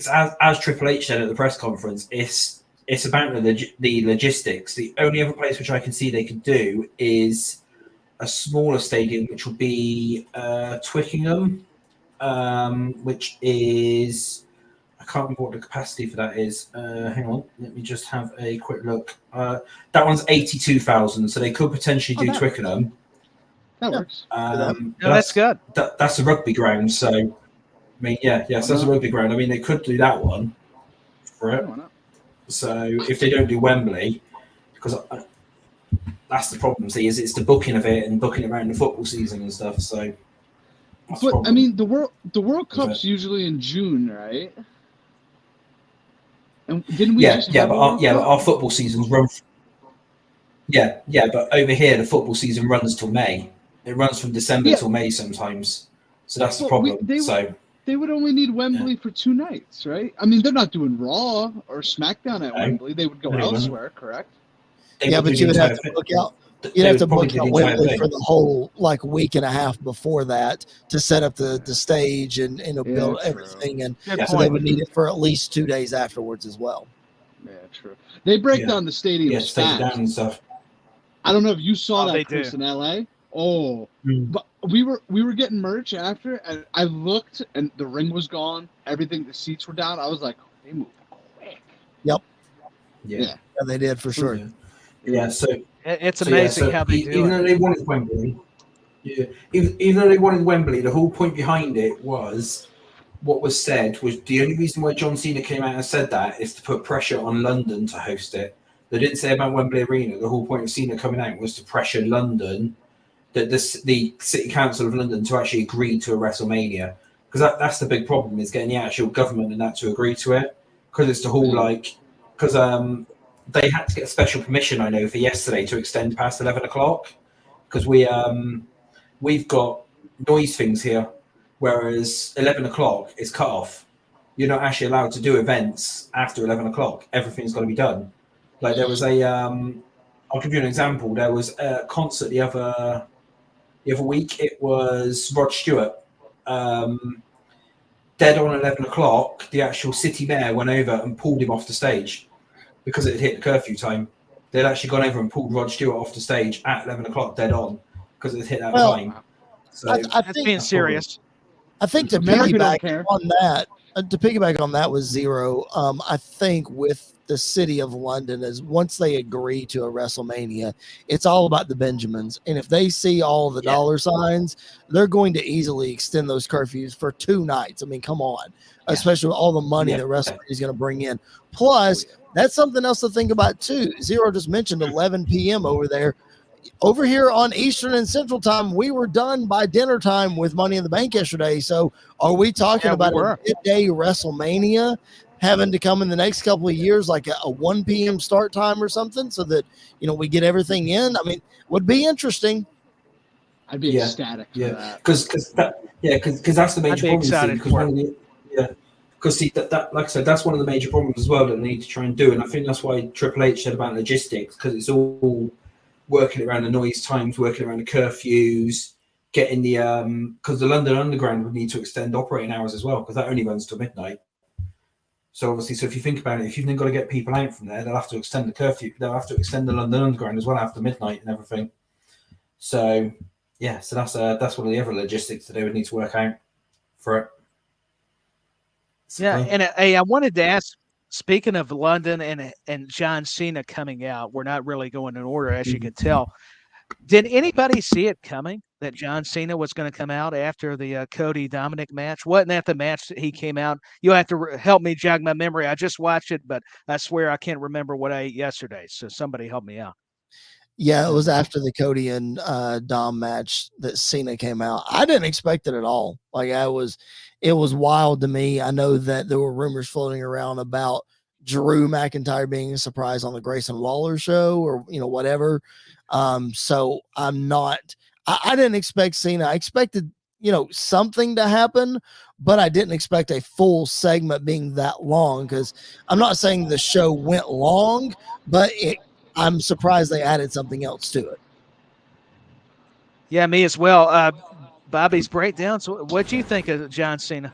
as Triple H said at the press conference, it's about the logistics. The only other place which I can see they could do is a smaller stadium, which will be Twickenham, which is. I can't remember what the capacity for that is. Hang on, let me just have a quick look. That one's 82,000, so they could potentially do Twickenham.
That works.
No, that's good.
That's a rugby ground, so I mean, so that's a rugby ground. I mean, they could do that one for it.
Why not?
So if they don't do Wembley, because that's the problem. See, is it's the booking of it and booking it around the football season and stuff. So, that's the
But I
problem.
mean, the World Cup's usually in June, right? And didn't we? just have a World
but
Cup?
our football seasons run. But over here the football season runs till May. It runs from December till May sometimes. So that's the
Well,
problem.
They would only need Wembley for 2 nights, right? I mean, they're not doing Raw or SmackDown at Wembley. They would go
No, they wouldn't.
elsewhere, correct?
Yeah, but you would have to book out. You'd have to book out Wembley for the whole like week and a half before that to set up the stage and build
true.
everything, and
Good
so they
point.
would need it for at least 2 days afterwards as well.
Yeah, true. They break
Yeah.
down the stadiums
Yeah, stay
fast.
down and stuff.
I don't know if you saw
Oh, they
that, Chris,
do.
in LA. Oh,
Mm.
but we were getting merch after, and I looked, and the ring was gone. Everything, the seats were down. I was like, they move quick.
Yeah.
Yeah, they did for sure.
Yeah. So
It's
So,
amazing
so
how they
even
do
though
it.
they wanted Wembley, even though they wanted Wembley, the whole point behind it was what was said was the only reason why John Cena came out and said that is to put pressure on London to host it. They didn't say about Wembley Arena. The whole point of Cena coming out was to pressure London, the City Council of London, to actually agree to a WrestleMania. because that's the big problem, is getting the actual government and that to agree to it, because it's the whole because they had to get special permission, I know, for yesterday to extend past 11 o'clock, because we've got noise things here, whereas 11 o'clock is cut off. You're not actually allowed to do events after 11 o'clock. Everything's got to be done. Like there was I'll give you an example. There was a concert the other week. It was Rod Stewart. Dead on 11 o'clock, the actual city mayor went over and pulled him off the stage because it had hit the curfew time. They'd actually gone over and pulled Rod Stewart off the stage at 11 o'clock, dead on, because it had hit that time. So
I
That's
think
being serious.
I think to
America don't
piggyback
care.
on that, with Zero, I think with the city of London is once they agree to a WrestleMania, it's all about the Benjamins. And if they see all the dollar signs, they're going to easily extend those curfews for 2 nights. I mean, come on, especially with all the money that WrestleMania is going to bring in. Plus, that's something else to think about too. Zero just mentioned 11 p.m. over there. Over here on Eastern and Central Time, we were done by dinner time with Money in the Bank yesterday. So are we talking about a midday WrestleMania having to come in the next couple of years, like a 1 p.m. start time or something, so that, we get everything in? I mean, would be interesting.
I'd be ecstatic for that.
Because that's the major problem. Because that like I said, that's one of the major problems as well that they need to try and do. And I think that's why Triple H said about logistics, because it's all working around the noise times, working around the curfews, getting the because the London Underground would need to extend operating hours as well, because that only runs till midnight. So obviously, if you think about it, if you've then got to get people out from there, they'll have to extend the curfew. They'll have to extend the London Underground as well after midnight and everything. So so that's one of the other logistics that they would need to work out for it.
Yeah, and I wanted to ask, speaking of London and John Cena coming out, we're not really going in order, as you could tell. Did anybody see it coming that John Cena was going to come out after the Cody Dominic match? Wasn't that the match that he came out? You'll have to help me jog my memory. I just watched it, but I swear I can't remember what I ate yesterday. So somebody help me out.
Yeah, it was after the Cody and Dom match that Cena came out. I didn't expect it at all. Like it was wild to me. I know that there were rumors floating around about Drew McIntyre being a surprise on the Grayson Waller show or, whatever. So I'm not, I didn't expect Cena. I expected, something to happen, but I didn't expect a full segment being that long, because I'm not saying the show went long, but I'm surprised they added something else to it.
Yeah, me as well. Bobby's breakdown. So what'd you think of John Cena?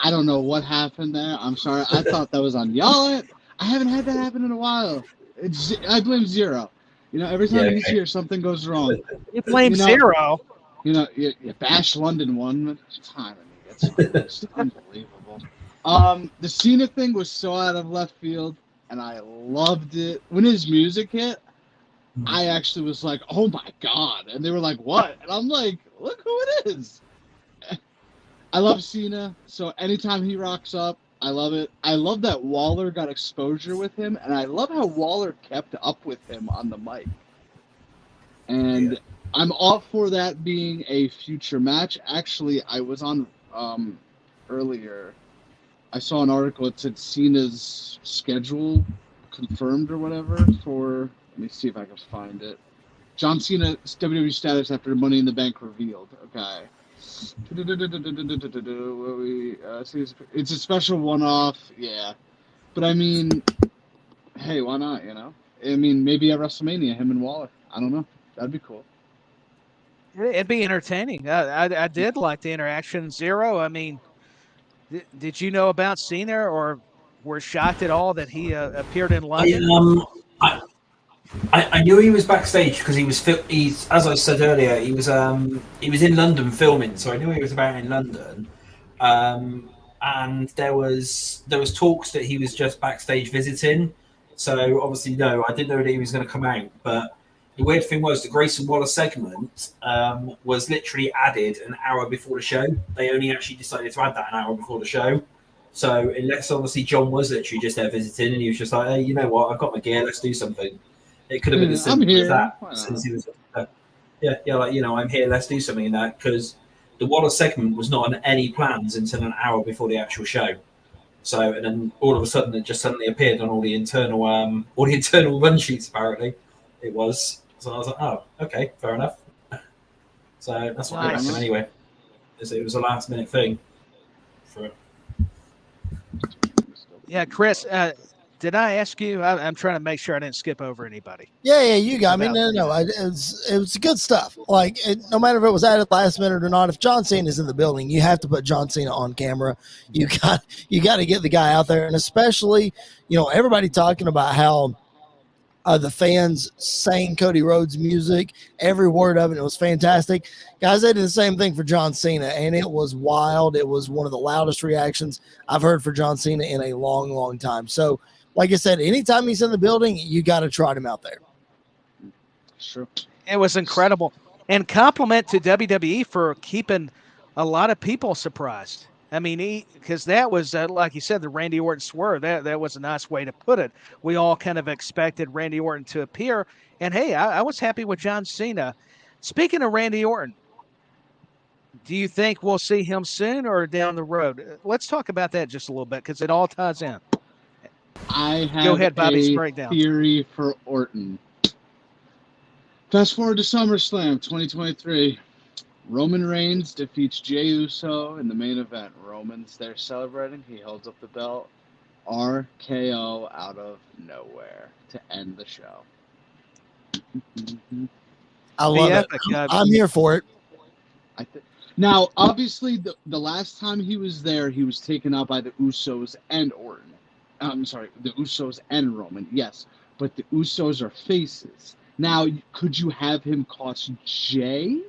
I don't know what happened there. I'm sorry. I thought that was on y'all. I haven't had that happen in a while. I blame Zero. Every time he's here, something goes wrong.
You blame Zero.
You bash London one time. It's unbelievable. The Cena thing was so out of left field, and I loved it. When his music hit, I actually was like, oh my God. And they were like, what? And I'm like, look who it is. I love Cena, so anytime he rocks up, I love it. I love that Waller got exposure with him, and I love how Waller kept up with him on the mic. And I'm all for that being a future match. Actually, I was on earlier. I saw an article that said Cena's schedule confirmed or whatever for. Let me see if I can find it. John Cena's WWE status after Money in the Bank revealed. Okay. It's a special one-off, but I mean, hey, why not? I mean, maybe at WrestleMania, him and Waller. I don't know. That'd be cool.
It'd be entertaining. I did like the interaction. Zero. I mean, did you know about Cena, or were shocked at all that he appeared in London?
I knew he was backstage because he's as I said earlier, he was in London filming, so I knew he was about in London. And there was talks that he was just backstage visiting. So obviously, no, I didn't know that he was going to come out. But the weird thing was the Grayson Waller segment was literally added an hour before the show. They only actually decided to add that an hour before the show. So unless obviously John was literally just there visiting and he was just like, hey, you know what, I've got my gear, let's do something. It could have been as simple as that. Since he was, I'm here, let's do something in that. Because The Waller segment was not on any plans until an hour before the actual show. So, and then all of a sudden, it just suddenly appeared on all the internal run sheets. Apparently, it was. So I was like, oh, okay, fair enough. So that's what I
Nice.
reckon anyway. It was a last minute thing.
Yeah, Chris, did I ask you? I'm trying to make sure I didn't skip over anybody.
Yeah, you got. I mean, no. It was good stuff. Like, no matter if it was added last minute or not, if John Cena is in the building, you have to put John Cena on camera. You got to get the guy out there, and especially, everybody talking about how the fans sang Cody Rhodes' music, every word of it. It was fantastic. Guys, they did the same thing for John Cena, and it was wild. It was one of the loudest reactions I've heard for John Cena in a long, long time. So, like I said, anytime he's in the building, you got to trot him out there.
Sure.
It was incredible. And compliment to WWE for keeping a lot of people surprised. I mean, because that was, like you said, the Randy Orton swerve. That was a nice way to put it. We all kind of expected Randy Orton to appear. And, hey, I was happy with John Cena. Speaking of Randy Orton, do you think we'll see him soon or down the road? Let's talk about that just a little bit because it all ties in.
I have
Go ahead, Bobby,
a
break down.
theory for Orton. Fast forward to SummerSlam 2023. Roman Reigns defeats Jey Uso in the main event. Roman's there celebrating. He holds up the belt. RKO out of nowhere to end the show.
I love it.
Epic,
I'm here for it.
Now, obviously, the last time he was there, he was taken out by the Usos and Orton. I'm sorry, the Usos and Roman, yes. But the Usos are faces. Now, could you have him cost Jey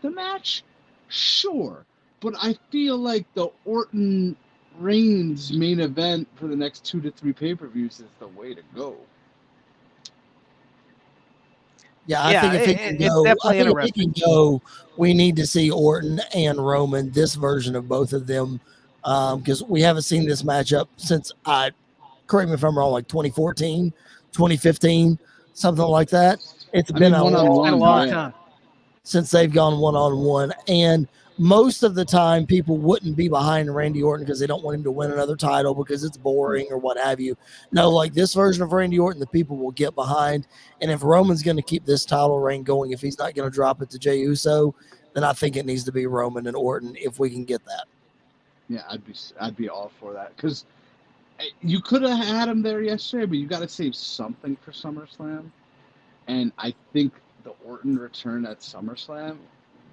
the match? Sure. But I feel like the Orton Reigns main event for the next 2 to 3 pay-per-views is the way to go.
Yeah, I think if it can go, we need to see Orton and Roman, this version of both of them, because we haven't seen this matchup since, correct me if I'm wrong, like 2014, 2015, something like that. It's been a long
time
since they've gone one-on-one, and most of the time people wouldn't be behind Randy Orton because they don't want him to win another title because it's boring or what have you. No, like this version of Randy Orton, the people will get behind. And if Roman's going to keep this title reign going, if he's not going to drop it to Jey Uso, then I think it needs to be Roman and Orton if we can get that.
Yeah, I'd be all for that because you could have had him there yesterday, but you got to save something for SummerSlam. And I think the Orton return at SummerSlam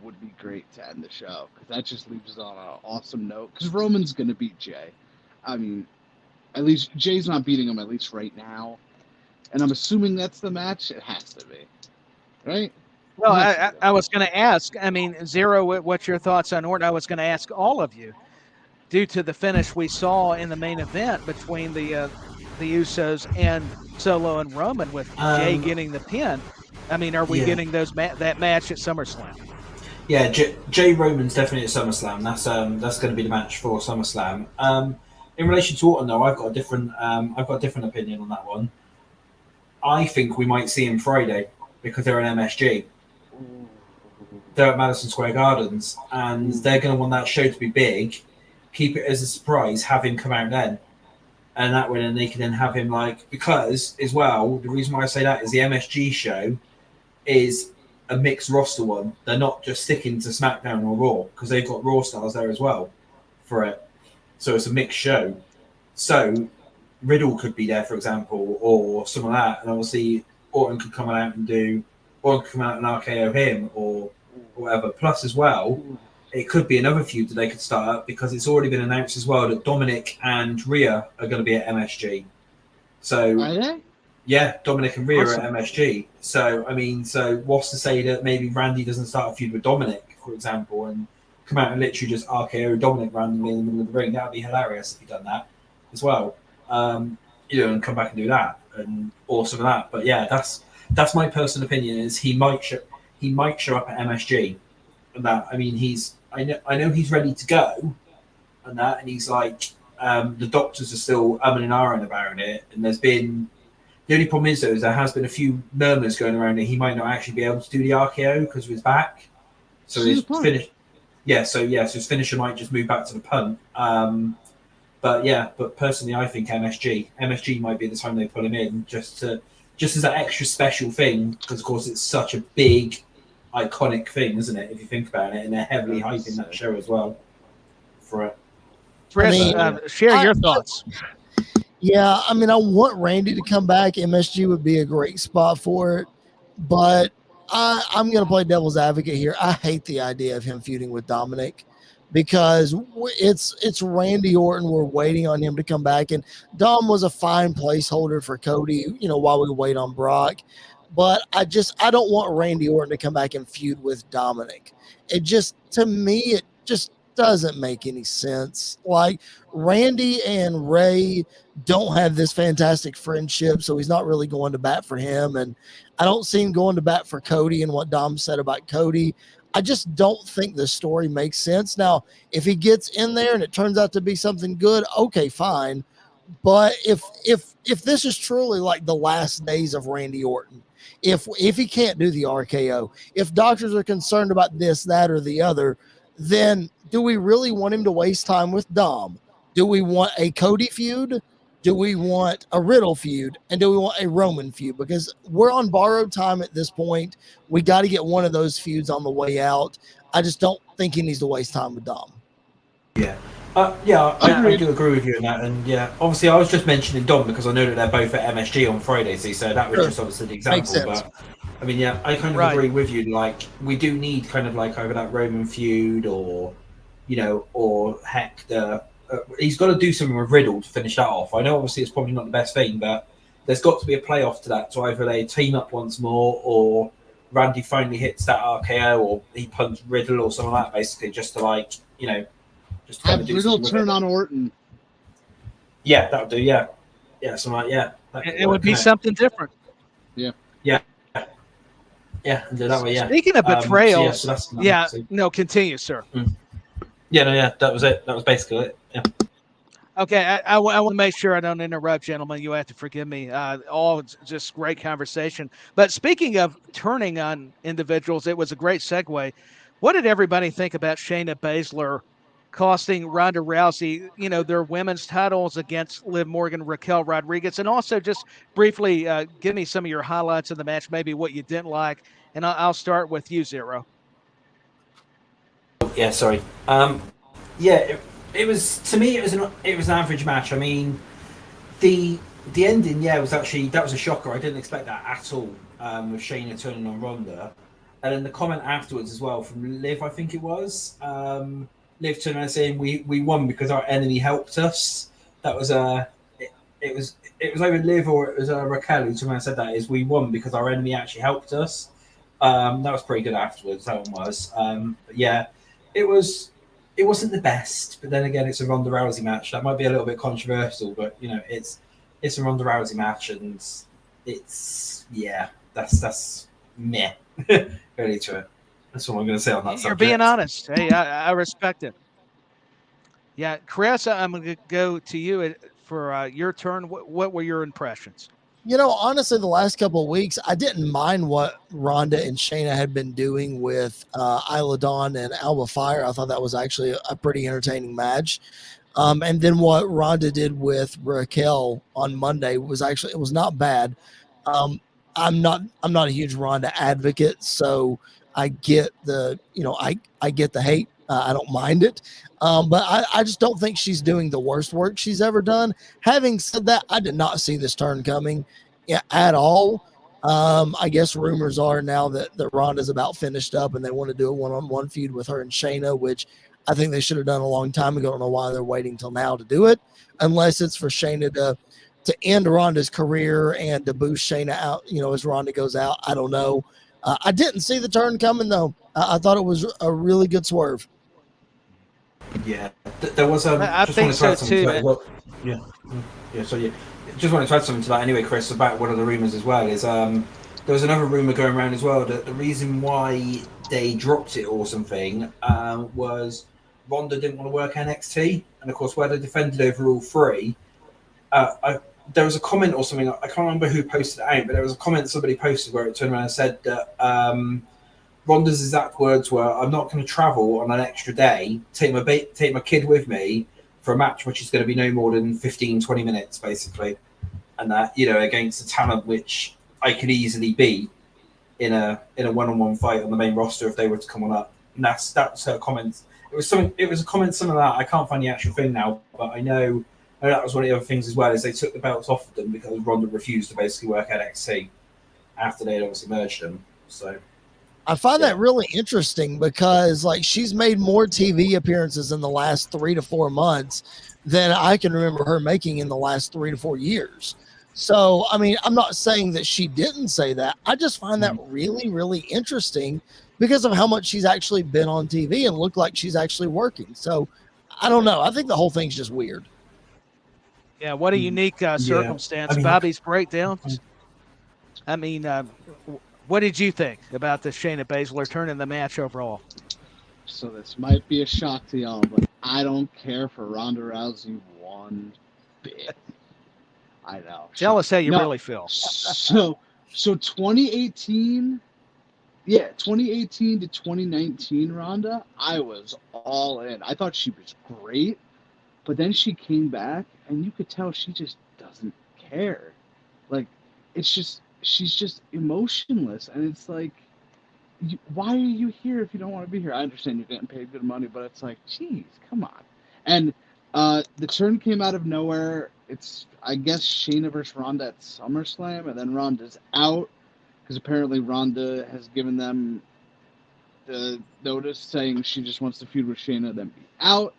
would be great to end the show because that just leaves it on an awesome note because Roman's going to beat Jey. I mean, at least Jey's not beating him, at least right now. And I'm assuming that's the match. It has to be. Right?
Well, I was going to ask, I mean, Zero, what's your thoughts on Orton? I was going to ask all of you, due to the finish we saw in the main event between the Usos and Solo and Roman with Jey getting the pin. I mean, are we getting that match at SummerSlam?
Yeah, Jey Roman's definitely at SummerSlam. That's going to be the match for SummerSlam. In relation to Orton, though, I've got a different opinion on that one. I think we might see him Friday because they're an MSG. They're at Madison Square Gardens, and they're going to want that show to be big. Keep it as a surprise. Have him come out then, and that way, then they can then have him because as well. The reason why I say that is the MSG show is a mixed roster one. They're not just sticking to SmackDown or Raw because they've got Raw stars there as well for it. So it's a mixed show. So Riddle could be there, for example, or some of that, and obviously Orton could come out and RKO him or whatever. Plus, as well, it could be another feud that they could start up because it's already been announced as well that Dominic and Rhea are going to be at MSG. So
are they?
Yeah, Dominic and Rhea at MSG. So, I mean, what's to say that maybe Randy doesn't start a feud with Dominic, for example, and come out and literally just RKO Dominic randomly in the middle of the ring? That would be hilarious if he done that as well. And come back and do that and awesome of that. But yeah, that's my personal opinion. Is he might show up at MSG, and that I mean I know he's ready to go, and that, and he's like the doctors are still umming and ahhing about it, and there's been. The only problem is, though, is there has been a few murmurs going around that he might not actually be able to do the RKO because of his back. So he's finished. So his finisher might just move back to the punt. But personally, I think MSG might be the time they put him in just as that extra special thing, because of course it's such a big, iconic thing, isn't it? If you think about it, and they're heavily hyping that show as well for it.
Chris, share your thoughts.
Yeah, I mean, I want Randy to come back. MSG would be a great spot for it, but I'm going to play devil's advocate here. I hate the idea of him feuding with Dominic, because it's Randy Orton. We're waiting on him to come back, and Dom was a fine placeholder for Cody, while we wait on Brock. But I don't want Randy Orton to come back and feud with Dominic. To me, it just doesn't make any sense. Like, Randy and Ray don't have this fantastic friendship, so he's not really going to bat for him. And I don't see him going to bat for Cody and what Dom said about Cody. I just don't think the story makes sense. Now, if he gets in there and it turns out to be something good, okay, fine. But if this is truly like the last days of Randy Orton, if he can't do the RKO, if doctors are concerned about this, that, or the other, then do we really want him to waste time with Dom? Do we want a Cody feud? Do we want a Riddle feud? And do we want a Roman feud? Because we're on borrowed time at this point. We got to get one of those feuds on the way out. I just don't think he needs to waste time with Dom.
Yeah. I do agree with you on that. And obviously I was just mentioning Dom because I know that they're both at MSG on Friday, so that was just obviously the example. But I mean, I kind of agree with you. Like, we do need kind of like either that Roman feud or heck, he's got to do something with Riddle to finish that off. I know obviously it's probably not the best thing, but there's got to be a playoff to that. So either they team up once more, or Randy finally hits that RKO, or he punts Riddle or something like that, basically, just to just
have Riddle turn on Orton.
Yeah, that would do. Yeah, something like
it would be something different.
Yeah, and do that way. Yeah.
Speaking of betrayal, continue, sir.
That was it. That was basically it. Yeah.
Okay, I want to make sure I don't interrupt, gentlemen. You have to forgive me. All just great conversation. But speaking of turning on individuals, it was a great segue. What did everybody think about Shayna Baszler costing Ronda Rousey, their women's titles against Liv Morgan, Raquel Rodriguez? And also just briefly give me some of your highlights of the match, maybe what you didn't like. And I'll start with you, Zero.
Yeah, sorry. It was, to me, it was an average match. I mean, the ending, was actually, that was a shocker. I didn't expect that at all, with Shayna turning on Ronda. And then the comment afterwards as well from Liv, I think it was, Liv turned around saying we won because our enemy helped us. That was it was either Liv or it was Raquel who turned around and said that, is we won because our enemy actually helped us. That was pretty good afterwards. That one was. It wasn't the best, but then again, it's a Ronda Rousey match. That might be a little bit controversial, but it's a Ronda Rousey match, and it's that's meh. Really to it. That's what I'm going to say on that.
You're being honest. Hey, I respect it. Yeah, Chris, I'm going to go to you for your turn. What were your impressions?
Honestly, the last couple of weeks, I didn't mind what Ronda and Shayna had been doing with Isla Dawn and Alba Fire. I thought that was actually a pretty entertaining match. And then what Ronda did with Raquel on Monday it was not bad. I'm not a huge Ronda advocate, so I get the I get the hate. I don't mind it. But I just don't think she's doing the worst work she's ever done. Having said that, I did not see this turn coming at all. I guess rumors are now that Ronda's about finished up and they want to do a one-on-one feud with her and Shayna, which I think they should have done a long time ago. I don't know why they're waiting till now to do it, unless it's for Shayna to end Ronda's career and to boost Shayna out, as Ronda goes out. I don't know. I didn't see the turn coming, though. I thought it was a really good swerve.
Yeah, there was.
I think so too.
Just wanted to add something to that anyway, Chris, about one of the rumors as well. Is there was another rumor going around as well that the reason why they dropped it or something was Ronda didn't want to work NXT, and of course, where they defended over all three. There was a comment or something. I can't remember who posted it out, but there was a comment somebody posted where it turned around and said that Ronda's exact words were, "I'm not going to travel on an extra day, take my kid with me for a match which is going to be no more than 15, 20 minutes, basically, and that against a talent which I could easily beat in a one-on-one fight on the main roster if they were to come on up." And that's her comment. It was a comment similar to that. I can't find the actual thing now, but I know that was one of the other things as well, is they took the belts off of them because Ronda refused to basically work NXT after they had obviously merged them. So
I find that really interesting because like she's made more TV appearances in the last 3 to 4 months than I can remember her making in the last 3 to 4 years. So, I mean, I'm not saying that she didn't say that. I just find that really, really interesting because of how much she's actually been on TV and looked like she's actually working. So, I don't know. I think the whole thing's just weird.
Yeah, what a unique circumstance.
I mean,
Bobby's breakdown. I mean, what did you think about the Shayna Baszler turn in the match overall?
So this might be a shock to y'all, but I don't care for Ronda Rousey one bit. I know.
Tell us how you really feel.
So 2018, 2018 to 2019 Ronda, I was all in. I thought she was great, but then she came back, and you could tell she just doesn't care. Like, she's just emotionless, and it's like, why are you here if you don't want to be here? I understand you're getting paid good money, but it's like, geez, come on. And the turn came out of nowhere. It's, I guess, Shayna versus Ronda at SummerSlam, and then Ronda's out because apparently Ronda has given them the notice saying she just wants to feud with Shayna, then be out.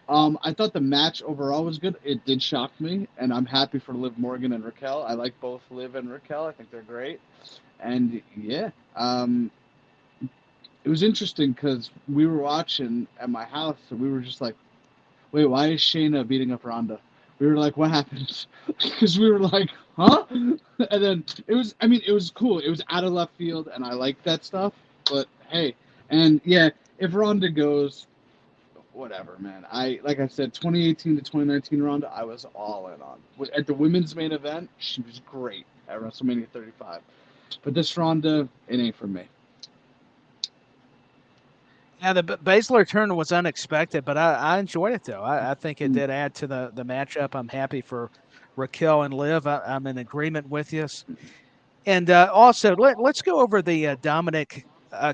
I thought the match overall was good. It did shock me, and I'm happy for Liv Morgan and Raquel. I like both Liv and Raquel. I think they're great. And yeah, it was interesting because we were watching at my house, and we were just like, wait, why is Shayna beating up Ronda? We were like, what happened? Because we were like, huh? And then it was cool. It was out of left field, and I like that stuff. But hey, and yeah, if Ronda goes, whatever, man. Like I said, 2018 to 2019 Ronda, I was all in on. At the women's main event, she was great at WrestleMania 35. But this Ronda, it ain't for me.
Yeah, the Baszler turn was unexpected, but I enjoyed it, though. I think it did add to the matchup. I'm happy for Raquel and Liv. I'm in agreement with you. And also, let's go over the Dominic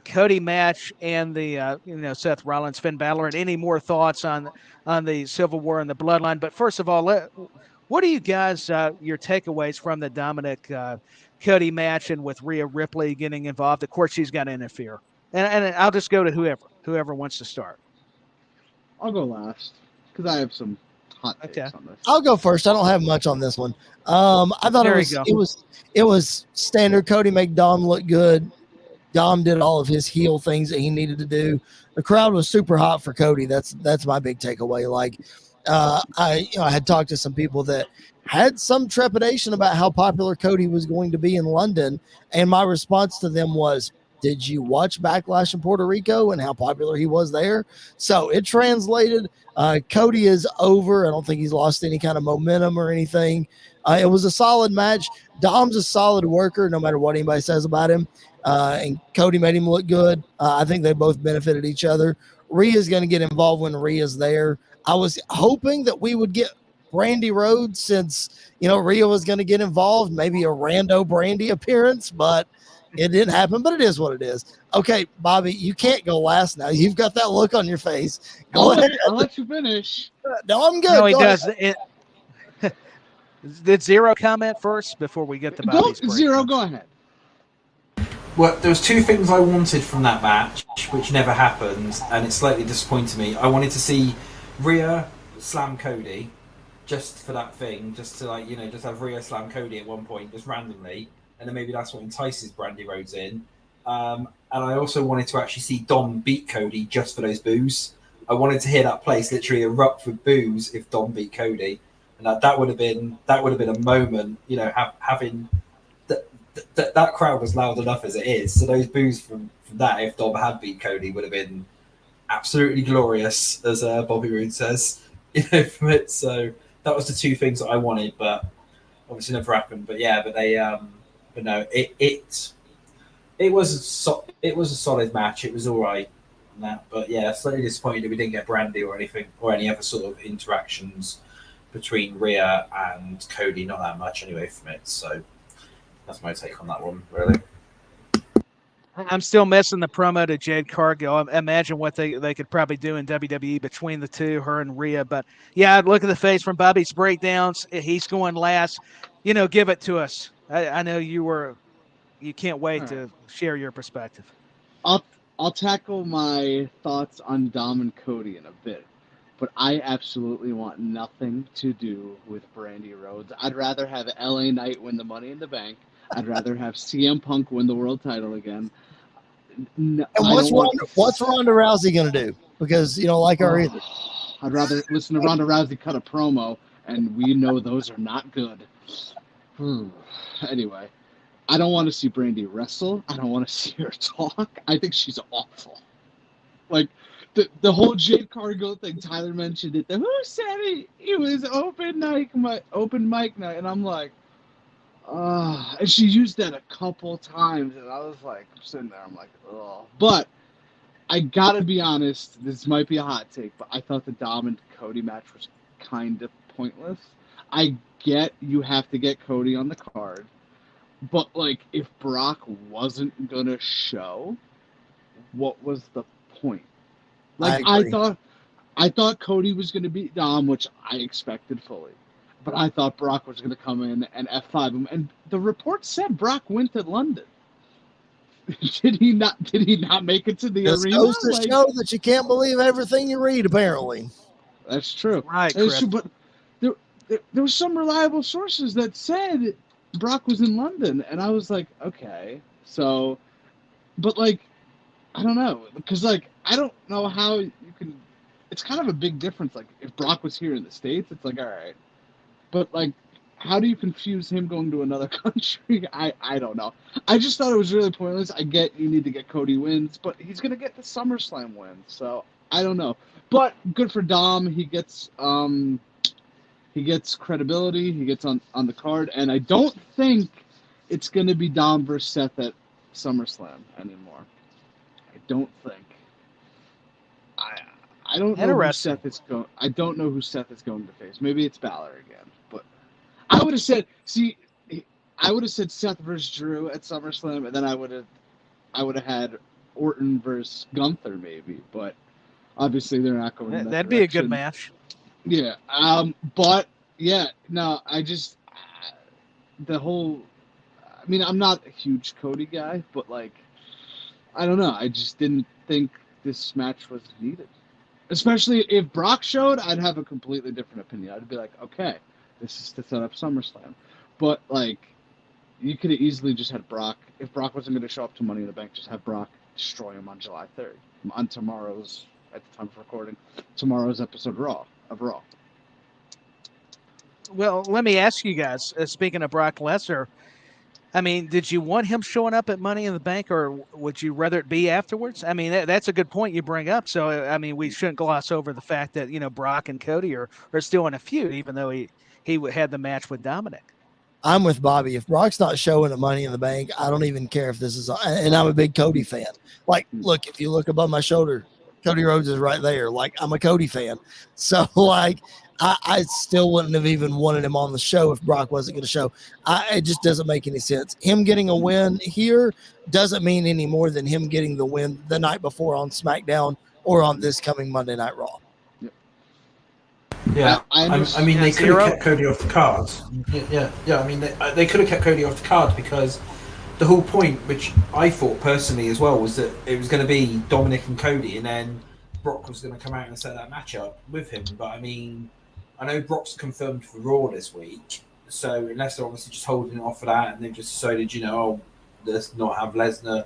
Cody match and the Seth Rollins Finn Balor, and any more thoughts on the Civil War and the Bloodline. But first of all, what are you guys your takeaways from the Dominic Cody match and with Rhea Ripley getting involved? Of course, she's got to interfere, and I'll just go to whoever wants to start.
I'll go last because I have some hot takes on this.
I'll go first. I don't have much on this one. I thought it was standard. Cody make Dom look good. Dom did all of his heel things that he needed to do. The crowd was super hot for Cody. That's my big takeaway. Like, I had talked to some people that had some trepidation about how popular Cody was going to be in London, and my response to them was, did you watch Backlash in Puerto Rico and how popular he was there? So it translated. Cody is over. I don't think he's lost any kind of momentum or anything. It was a solid match. Dom's a solid worker, no matter what anybody says about him. And Cody made him look good. I think they both benefited each other. Rhea's going to get involved when Rhea's there. I was hoping that we would get Brandy Rhodes since, Rhea was going to get involved, maybe a rando Brandy appearance, but it didn't happen, but it is what it is. Okay, Bobby, you can't go last now. You've got that look on your face. Go ahead.
I'll let you finish.
No, I'm good.
No, he does. Did Zero comment first before we get to Bobby's break?
Zero, go ahead.
Well, there was two things I wanted from that match, which never happened, and it slightly disappointed me. I wanted to see Rhea slam Cody, just for that thing, just to just have Rhea slam Cody at one point, just randomly, and then maybe that's what entices Brandy Rhodes in. And I also wanted to actually see Dom beat Cody just for those boos. I wanted to hear that place literally erupt with boos if Dom beat Cody, and that would have been a moment. Having that crowd was loud enough as it is, so those boos from that, if Dom had beat Cody, would have been absolutely glorious, as Bobby Roode says. From it. So that was the two things that I wanted, but obviously never happened. But yeah, but they, but no, it it was a solid match. It was all right. And that, but yeah, slightly disappointed that we didn't get Brandy or anything or any other sort of interactions between Rhea and Cody. Not that much anyway from it. So that's my take on that one, really.
I'm still missing the promo to Jade Cargill. I imagine what they could probably do in WWE between the two, her and Rhea. But yeah, I'd look at the face from Bobby's breakdowns. He's going last. Give it to us. I know you can't wait to share your perspective.
I'll tackle my thoughts on Dom and Cody in a bit, but I absolutely want nothing to do with Brandy Rhodes. I'd rather have LA Knight win the Money in the Bank. I'd rather have CM Punk win the world title again.
And what's Ronda Rousey going to do? Because you don't like her either.
I'd rather listen to Ronda Rousey cut a promo, and we know those are not good. Anyway, I don't want to see Brandy wrestle. I don't want to see her talk. I think she's awful. Like the whole Jade Cargill thing. Tyler mentioned it. Who said it was open mic night, and I'm like. And she used that a couple times, and I was like, sitting there, I'm like, oh. But I gotta be honest, this might be a hot take, but I thought the Dom and Cody match was kind of pointless. I get you have to get Cody on the card, but like, if Brock wasn't gonna show, what was the point? Like, I thought Cody was gonna beat Dom, which I expected fully. But I thought Brock was going to come in and F5 him, and the report said Brock went to London. Did he not make it to the arena?
Goes to show that you can't believe everything you read. Apparently,
that's true.
Right, Chris.
But there was some reliable sources that said Brock was in London, and I was like, okay, so, but like, I don't know, because like I don't know how you can. It's kind of a big difference. Like if Brock was here in the States, it's like all right. But, like, how do you confuse him going to another country? I don't know. I just thought it was really pointless. I get you need to get Cody wins, but he's going to get the SummerSlam win. So, I don't know. But good for Dom. He gets credibility. He gets on the card. And I don't think it's going to be Dom versus Seth at SummerSlam anymore. I don't think. I don't know who Seth is going. I don't know who Seth is going to face. Maybe it's Balor again. But I would have said, Seth versus Drew at SummerSlam, and then I would have had Orton versus Gunther maybe. But obviously they're not going.
That'd be a good match.
Yeah. But yeah, no. I just the whole. I mean, I'm not a huge Cody guy, but like, I don't know. I just didn't think this match was needed. Especially if Brock showed, I'd have a completely different opinion. I'd be like, okay, this is to set up SummerSlam. But, like, you could have easily just had Brock. If Brock wasn't going to show up to Money in the Bank, just have Brock destroy him on July 3rd. On tomorrow's, at the time of recording, tomorrow's episode of Raw.
Well, let me ask you guys, speaking of Brock Lesnar, I mean, did you want him showing up at Money in the Bank, or would you rather it be afterwards? I mean, that's a good point you bring up. So, I mean, we shouldn't gloss over the fact that, Brock and Cody are still in a feud, even though he had the match with Dominic.
I'm with Bobby. If Brock's not showing at Money in the Bank, I don't even care if this is, and I'm a big Cody fan. Like, look, if you look above my shoulder, Cody Rhodes is right there. Like, I'm a Cody fan. So, like, I still wouldn't have even wanted him on the show if Brock wasn't going to show. It just doesn't make any sense. Him getting a win here doesn't mean any more than him getting the win the night before on SmackDown or on this coming Monday Night Raw.
Yeah, I mean, they could have kept Cody off the card. Yeah. I mean, they could have kept Cody off the card because the whole point, which I thought personally as well, was that it was going to be Dominic and Cody, and then Brock was going to come out and set that match up with him. But I mean, I know Brock's confirmed for Raw this week, so unless they're obviously just holding it off for that, and they've just decided, let's not have Lesnar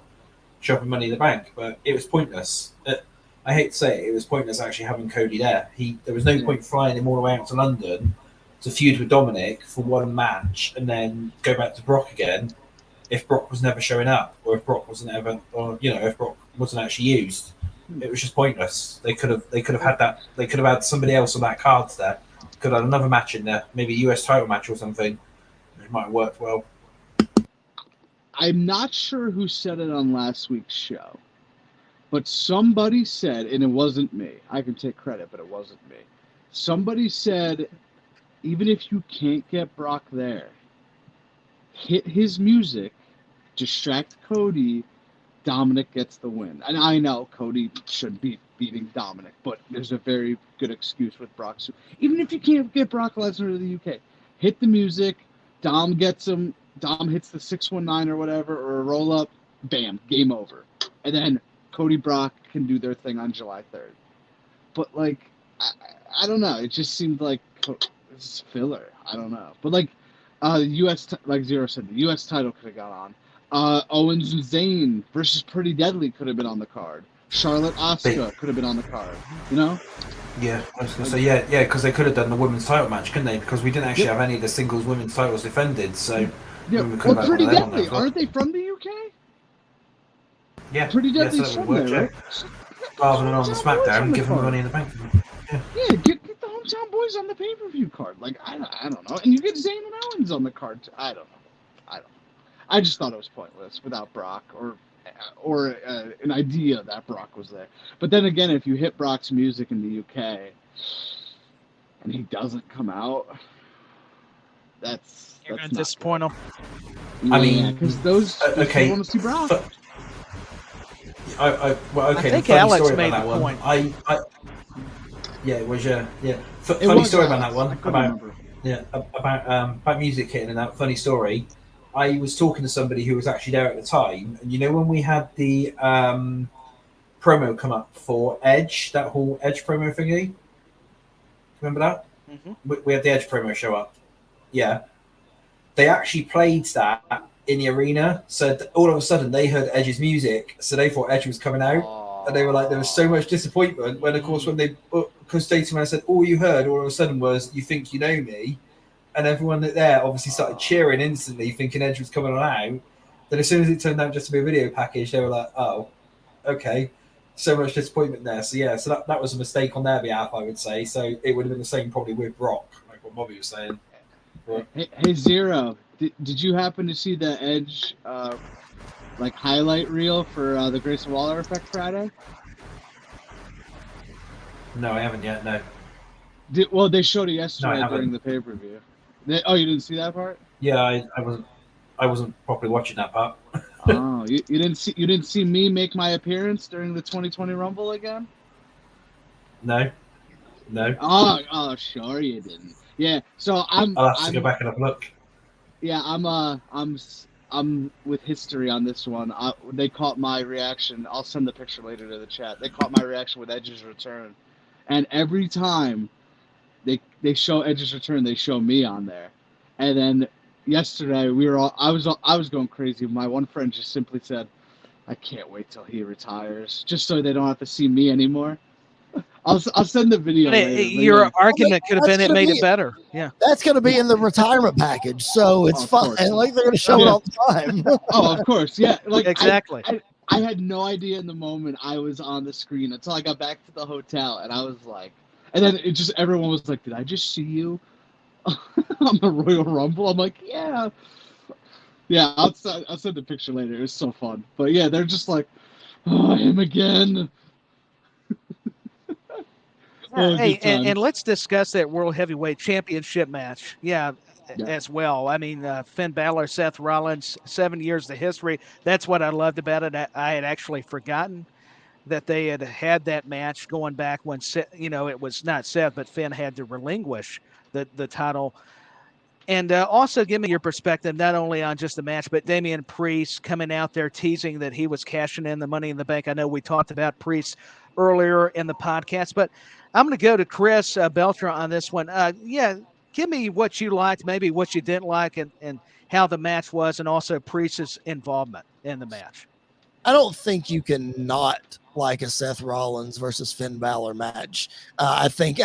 show up in Money in the Bank. But it was pointless. I hate to say it was pointless actually having Cody there. There was no point flying him all the way out to London to feud with Dominic for one match and then go back to Brock again if Brock was never showing up, or if Brock wasn't ever, or if Brock wasn't actually used. It was just pointless. They could have had that. They could have had somebody else on that card there. Could have had another match in there, maybe a US title match or something. It might have worked well.
I'm not sure who said it on last week's show, but somebody said, and it wasn't me. I can take credit, but it wasn't me. Somebody said, even if you can't get Brock there, hit his music, distract Cody, Dominic gets the win. And I know Cody should be beating Dominic, but there's a very good excuse with Brock. So even if you can't get Brock Lesnar to the UK, hit the music, Dom gets him, Dom hits the 619 or whatever, or a roll up, bam, game over. And then Cody Brock can do their thing on July 3rd. But, like, I don't know. It just seemed like it's filler. I don't know. But, like, U.S. Like Zero said, the U.S. title could have got on. Owens and Zayn versus Pretty Deadly could have been on the card. Charlotte Asuka could have been on the card. You know?
Yeah, I was going to say, yeah, because they could have done the women's title match, couldn't they? Because we didn't actually have any of the singles women's titles defended, so...
Yeah, well, Pretty Deadly, aren't they from the UK?
Yeah,
Pretty Deadly's
so
from there, right?
Rather than on the SmackDown, give them the Money in the Bank.
Yeah, get the hometown boys on the pay-per-view card. Like, I don't know. And you get Zayn and Owens on the card, too. I don't know. I just thought it was pointless without Brock or an idea that Brock was there. But then again, if you hit Brock's music in the UK and he doesn't come out,
you're going to disappoint them.
Yeah,
I mean,
because those
okay,
want to see Brock.
I
think Alex made the point.
Yeah, it was funny story about that one about music hitting and that funny story. I was talking to somebody who was actually there at the time, and you know when we had the promo come up for Edge, that whole Edge promo thingy. Remember that? Mm-hmm. We had the Edge promo show up. Yeah, they actually played that in the arena. So all of a sudden they heard Edge's music, so they thought Edge was coming out, and they were like, there was so much disappointment when, of course, because Stacey Man said all you heard all of a sudden was "You think you know me," and everyone there obviously started cheering instantly, thinking Edge was coming on out. Then as soon as it turned out just to be a video package, they were like, "Oh, okay." So much disappointment there. So yeah, so that was a mistake on their behalf, I would say. So it would have been the same probably with Brock, like what Bobby was saying. But,
hey Zero, did you happen to see the Edge like highlight reel for the Grayson Waller Effect Friday?
no, I haven't yet. No.
Well, they showed it yesterday
No,
during the pay-per-view. Oh, you didn't see that part?
Yeah, I wasn't properly watching that part.
Oh, you didn't see me make my appearance during the 2020 Rumble again?
No.
Oh, sure you didn't. Yeah, so
I'll have to go back and have a look.
Yeah, I'm with history on this one. They caught my reaction. I'll send the picture later to the chat. They caught my reaction with Edge's return, and every time they show Edge's return, they show me on there. And then yesterday I was going crazy. My one friend just simply said, "I can't wait till he retires, just so they don't have to see me anymore." I'll send the video later.
Your argument could have been it made it better. Yeah,
that's going to be in the retirement package, so it's fun. And like they're going to show it all the time.
Oh, of course, yeah. Like
exactly.
I had no idea in the moment I was on the screen until I got back to the hotel, and I was like, and then everyone was like, "Did I just see you on the Royal Rumble?" I'm like, "Yeah." Yeah, I'll send the picture later. It was so fun. But yeah, they're just like, "Oh, him again."
Hey, and let's discuss that World Heavyweight Championship match. Yeah, as well. I mean, Finn Balor, Seth Rollins, 7 years of history. That's what I loved about it. I had actually forgotten that they had that match going back when, it was not Seth, but Finn had to relinquish the title. And also give me your perspective, not only on just the match, but Damian Priest coming out there teasing that he was cashing in the Money in the Bank. I know we talked about Priest earlier in the podcast, but I'm going to go to Chris Belcher on this one. Give me what you liked, maybe what you didn't like, and how the match was, and also Priest's involvement in the match.
I don't think you can not like a Seth Rollins versus Finn Balor match. I think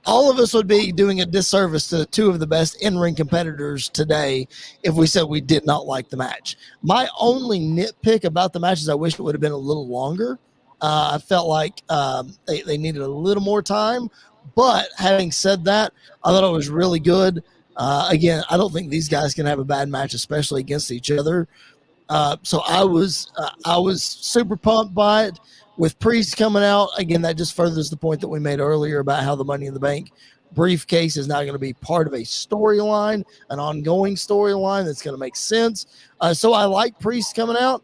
all of us would be doing a disservice to two of the best in-ring competitors today if we said we did not like the match. My only nitpick about the match is I wish it would have been a little longer. I felt like they needed a little more time. But having said that, I thought it was really good. Again, I don't think these guys can have a bad match, especially against each other. So I was super pumped by it. With Priest coming out again, that just furthers the point that we made earlier about how the Money in the Bank briefcase is now going to be part of a storyline, an ongoing storyline that's going to make sense. So I like Priest coming out.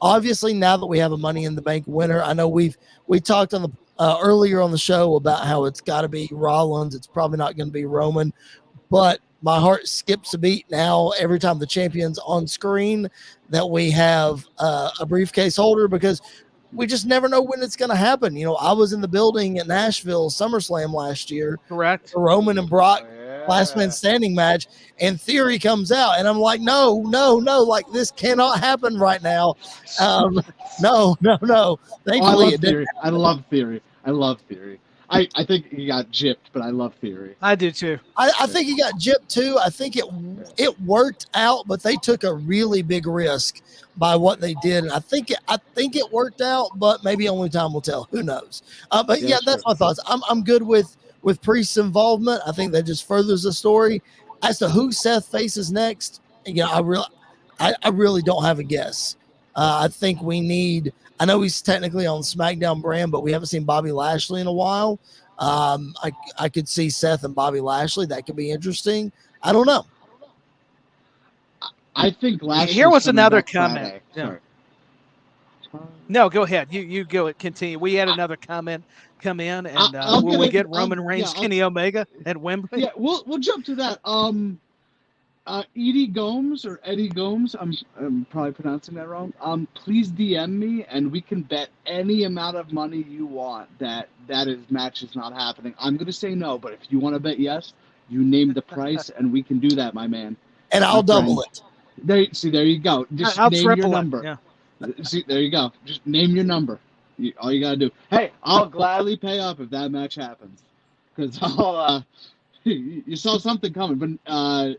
Obviously, now that we have a Money in the Bank winner, I know we talked on the earlier on the show about how it's got to be Rollins. It's probably not going to be Roman, but my heart skips a beat now every time the champion's on screen that we have a briefcase holder, because we just never know when it's going to happen. You know, I was in the building at Nashville SummerSlam last year,
Correct.
the Roman and Brock last man standing match, and Theory comes out, and I'm like, no, like this cannot happen right now. No. Thankfully, it didn't.
I love Theory. I think he got gypped, but I love Theory.
I do too.
I think he got gypped too. I think it worked out, but they took a really big risk by what they did. And I think it worked out, but maybe only time will tell. Who knows? But yeah, that's my thoughts. I'm good with Priest's involvement. I think that just furthers the story. As to who Seth faces next, I really don't have a guess. I think we need. I know he's technically on SmackDown brand, but we haven't seen Bobby Lashley in a while. I could see Seth and Bobby Lashley. That could be interesting. I don't know.
I think Lashley.
Here was another comment.
Yeah.
No, go ahead. You go. Continue. We had another comment come in, and will we get Roman Reigns, Kenny Omega at Wembley?
Yeah, we'll jump to that. Eddie Gomes, I'm probably pronouncing that wrong. Please DM me, and we can bet any amount of money you want that match is not happening. I'm gonna say no, but if you want to bet yes, you name the price, and we can do that, my man.
And I'll double it.
There you go. Just
I'll
name your
triple
number.
it. Yeah.
See, there you go. Just name your number. All you gotta do. Hey, I'll gladly pay up if that match happens, because you saw something coming, but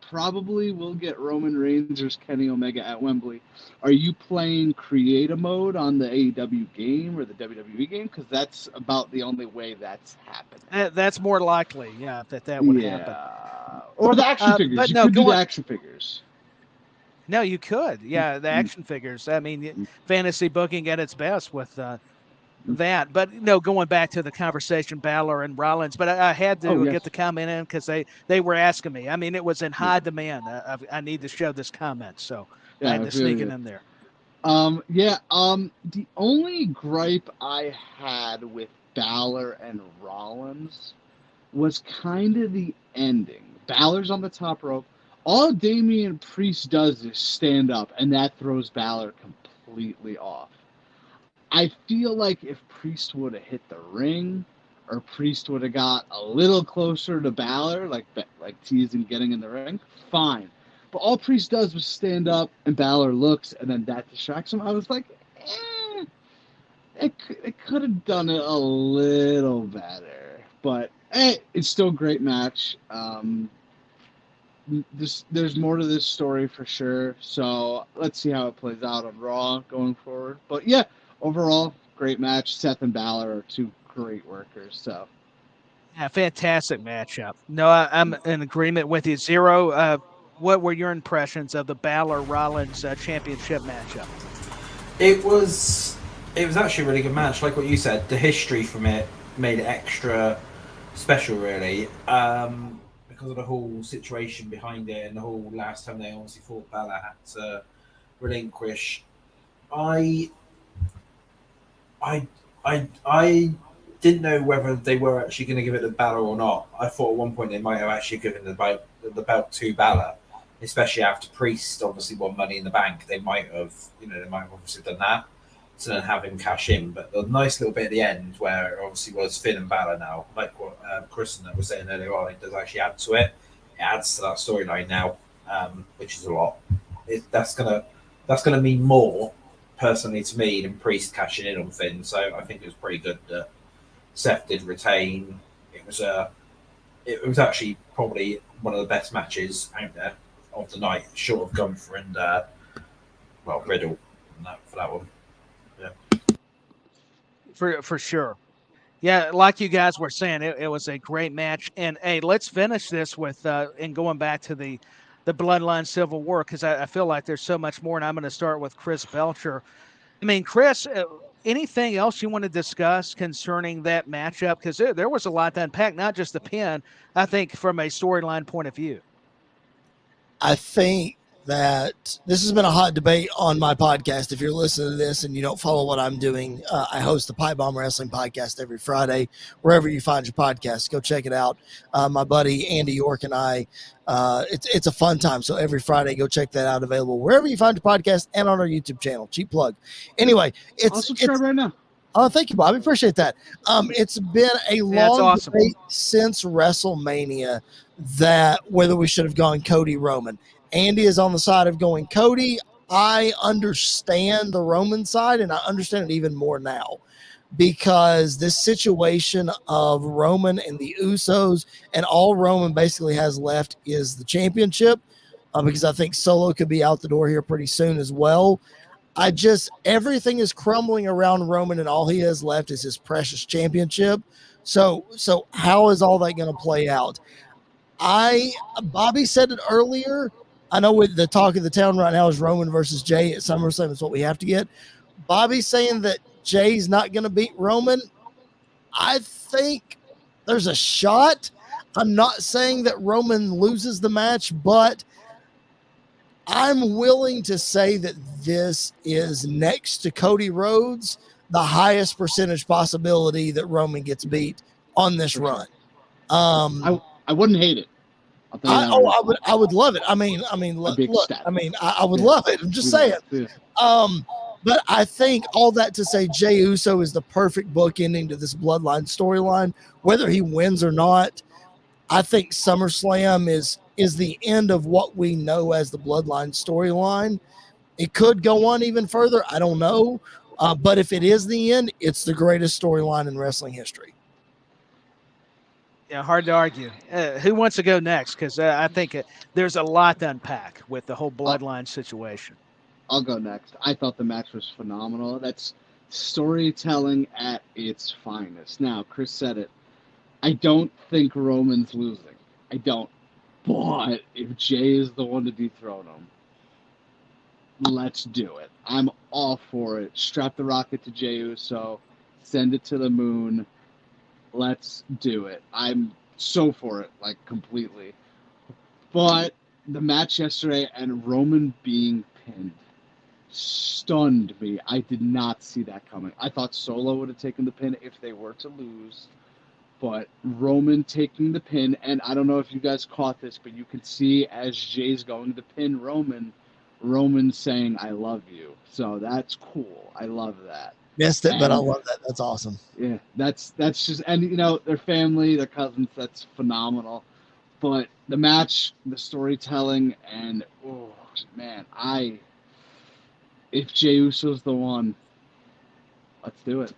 probably we'll get Roman Reigns versus Kenny Omega at Wembley. Are you playing creative mode on the AEW game or the WWE game? Because that's about the only way that's happening.
That's more likely, yeah, that would happen.
Or the action figures.
But
you
no,
could do
go
the
on.
action figures.
No, you could. Yeah, the action figures. I mean, fantasy booking at its best with that. But no, going back to the conversation, Balor and Rollins. But I had to get the comment in because they were asking me. I mean, it was in high demand. I need to show this comment, so I had to sneak it in there.
The only gripe I had with Balor and Rollins was kind of the ending. Balor's on the top rope. All Damian Priest does is stand up, and that throws Balor completely off. I feel like if Priest would have hit the ring, or Priest would have got a little closer to Balor, like teasing getting in the ring, fine. But all Priest does was stand up, and Balor looks, and then that distracts him. I was like, it could have done it a little better. But it's still a great match. There's more to this story for sure. So let's see how it plays out on Raw going forward. But yeah, overall, great match. Seth and Balor are two great workers. So
yeah, fantastic matchup. No, I'm in agreement with you. Zero. What were your impressions of the Balor Rollins championship matchup?
It was actually a really good match. Like what you said, the history from it made it extra special, really. Because of the whole situation behind it, and the whole last time they obviously thought Balor had to relinquish. I didn't know whether they were actually going to give it to Balor or not. I thought at one point they might have actually given the belt to Balor, especially after Priest obviously won Money in the Bank. They might have obviously done that to then have him cash in. But the nice little bit at the end where it obviously was Finn and Balor now, like what Kristen was saying earlier on, it does actually add to it. It adds to that storyline now, which is a lot. That's gonna mean more personally to me than Priest cashing in on Finn. So I think it was pretty good that Seth did retain. It was actually probably one of the best matches out there of the night, short of Gunther and Riddle for that one.
For sure. Yeah, like you guys were saying, it was a great match. And hey, let's finish this with and going back to the Bloodline Civil War because I feel like there's so much more. And I'm going to start with Chris Belcher. I mean, Chris, anything else you want to discuss concerning that matchup? Because there was a lot to unpack, not just the pin. I think from a storyline point of view.
I think that this has been a hot debate on my podcast. If you're listening to this and you don't follow what I'm doing, I host the Pipe Bomb Wrestling podcast every Friday, wherever you find your podcast. Go check it out. My buddy Andy York and I, it's a fun time. So every Friday, go check that out. Available wherever you find your podcast and on our YouTube channel. Cheap plug. Anyway,
I'll subscribe right now.
Oh, thank you, Bobby. Appreciate that. It's been a long
awesome.
debate since WrestleMania that whether we should have gone Cody Roman. Andy is on the side of going Cody. I understand the Roman side, and I understand it even more now because this situation of Roman and the Usos, and all Roman basically has left is the championship because I think Solo could be out the door here pretty soon as well. Everything is crumbling around Roman, and all he has left is his precious championship. So how is all that going to play out? Bobby said it earlier. I know with the talk of the town right now is Roman versus Jay at SummerSlam. That's what we have to get. Bobby's saying that Jay's not going to beat Roman. I think there's a shot. I'm not saying that Roman loses the match, but I'm willing to say that this is next to Cody Rhodes, the highest percentage possibility that Roman gets beat on this run.
I wouldn't hate it.
I would love it. I would love it. I'm just saying. But I think all that to say Jey Uso is the perfect book ending to this Bloodline storyline. Whether he wins or not, I think SummerSlam is the end of what we know as the Bloodline storyline. It could go on even further. I don't know. But if it is the end, it's the greatest storyline in wrestling history.
Yeah, hard to argue. Who wants to go next? Because I think there's a lot to unpack with the whole Bloodline situation.
I'll go next. I thought the match was phenomenal. That's storytelling at its finest. Now, Chris said it. I don't think Roman's losing. I don't. But if Jay is the one to dethrone him, let's do it. I'm all for it. Strap the rocket to Jey Uso. Send it to the moon. Let's do it. I'm so for it, like, completely. But the match yesterday and Roman being pinned stunned me. I did not see that coming. I thought Solo would have taken the pin if they were to lose. But Roman taking the pin, and I don't know if you guys caught this, but you can see as Jay's going to pin Roman saying, "I love you." So that's cool. I love that.
Missed it, but I love that. That's awesome.
Yeah, that's just, and you know, their family, their cousins, that's phenomenal. But the match, the storytelling, and oh man, if Jey Uso's the one, let's do it.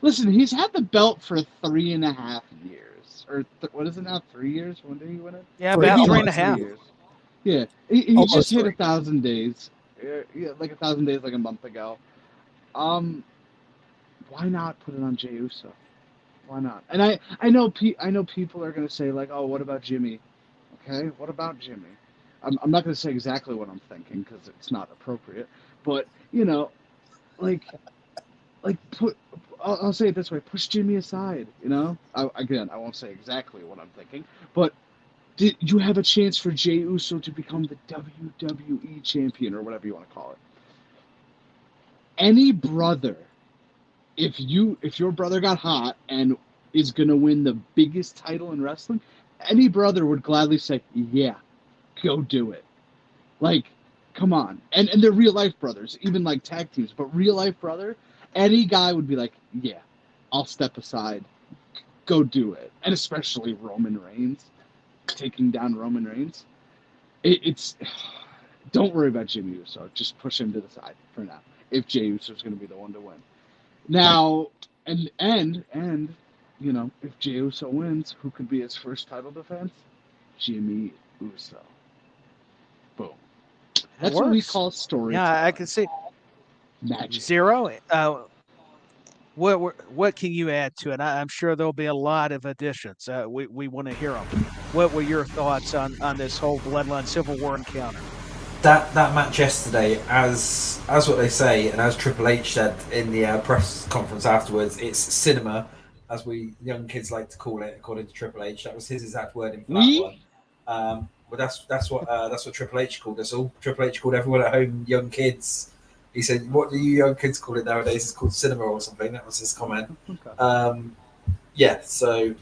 Listen, he's had the belt for 3.5 years, or what is it now? 3 years? When did he win it?
Yeah, about 3.5
years. Yeah, he just hit 1,000 days. Yeah, like 1,000 days, like a month ago. Why not put it on Jey Uso? Why not? And I know people are gonna say like, oh, what about Jimmy? Okay, what about Jimmy? I'm not gonna say exactly what I'm thinking because it's not appropriate. But you know, like I'll say it this way: push Jimmy aside. You know, I won't say exactly what I'm thinking, but did you have a chance for Jey Uso to become the WWE champion or whatever you want to call it? Any brother, if your brother got hot and is gonna win the biggest title in wrestling, any brother would gladly say, "Yeah, go do it." Like, come on, and they're real life brothers, even like tag teams, but real life brother, any guy would be like, "Yeah, I'll step aside, go do it," and especially Roman Reigns taking down Roman Reigns. It's don't worry about Jimmy Uso, just push him to the side for now. If Jey Uso is going to be the one to win. Now, and you know, if Jey Uso wins, who could be his first title defense? Jimmy Uso. Boom. That's what we call storytelling.
Yeah, I can see.
Magic.
Zero. What can you add to it? I'm sure there'll be a lot of additions. We want to hear them. What were your thoughts on this whole Bloodline Civil War encounter?
That match yesterday, as what they say, and as Triple H said in the press conference afterwards, it's cinema, as we young kids like to call it, according to Triple H. That was his exact wording for that one. But that's what Triple H called us all. Triple H called everyone at home young kids. He said, "What do you young kids call it nowadays? It's called cinema or something." That was his comment.
Okay.
So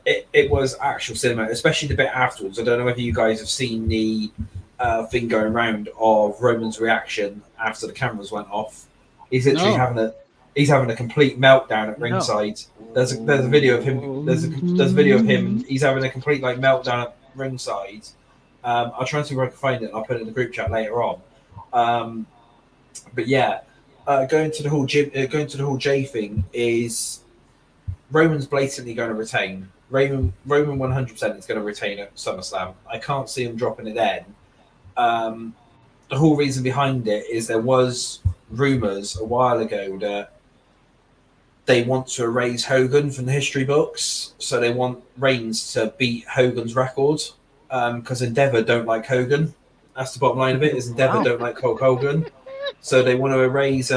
it was actual cinema, especially the bit afterwards. I don't know whether you guys have seen the thing going around of Roman's reaction after the cameras went off. He's literally having a complete meltdown at ringside. There's a video of him. There's a video of him. He's having a complete meltdown at ringside. I'll try and see where I can find it. And I'll put it in the group chat later on. But yeah, going to the whole Jay thing is Roman's blatantly going to retain. Roman 100% is going to retain at SummerSlam. I can't see him dropping it then. The whole reason behind it is there was rumors a while ago that they want to erase Hogan from the history books, so they want Reigns to beat Hogan's record because Endeavor don't like Hogan. That's the bottom line of it. Is Endeavor don't like Hulk Hogan, so they want to erase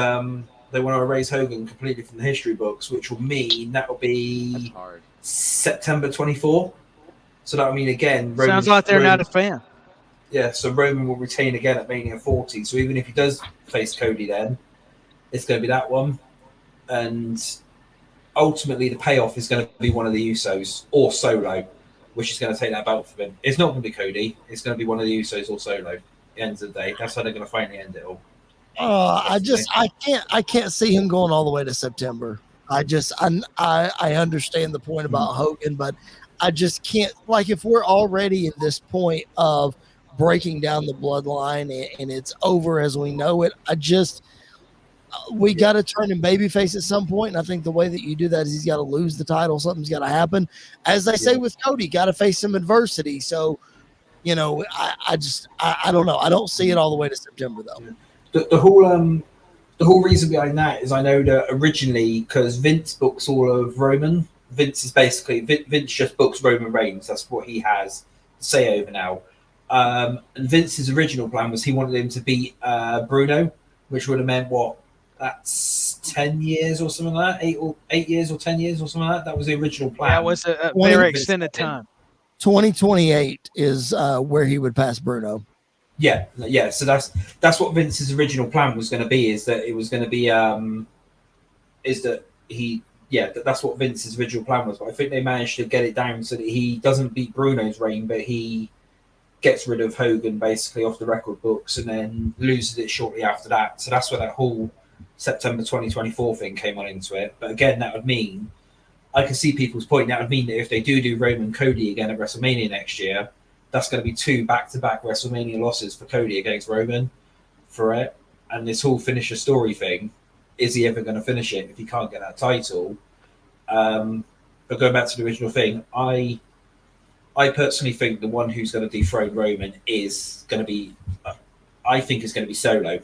Hogan completely from the history books, which will mean that will be September 24. So that will mean again.
Sounds like they're not a fan.
Yeah, so Roman will retain again at Mania 40. So even if he does face Cody, then it's going to be that one, and ultimately the payoff is going to be one of the Usos or Solo, which is going to take that belt from him. It's not going to be Cody. It's going to be one of the Usos or Solo. At the end of the day, that's how they're going to finally end it all.
I can't see him going all the way to September. I understand the point about Hogan, but I just can't. If we're already at this point of breaking down the bloodline and it's over as we know it, we got to turn him babyface at some point. And I think the way that you do that is he's got to lose the title. Something's got to happen. As they say with Cody, got to face some adversity. So, I don't know. I don't see it all the way to September though.
The whole reason behind that is I know that originally, because Vince books all of Roman, Vince just books Roman Reigns. That's what he has to say over now. And Vince's original plan was he wanted him to beat Bruno, which would have meant that's 10 years or something like that, 8 years or 10 years or something like that. That was the original plan.
That was a very extended time.
2028 is where he would pass Bruno.
Yeah. So that's what Vince's original plan was going to be. Is that it was going to be that's what Vince's original plan was. But I think they managed to get it down so that he doesn't beat Bruno's reign, but he gets rid of Hogan basically off the record books and then loses it shortly after that. So that's where that whole September 2024 thing came on into it. But again, that would mean, I can see people's point, that would mean that if they do Roman Cody again at WrestleMania next year, that's going to be 2 back-to-back WrestleMania losses for Cody against Roman for it. And this whole finish a story thing, is he ever going to finish it if he can't get that title? But going back to the original thing, I personally think the one who's going to dethrone Roman is going to be, I think is going to be Solo,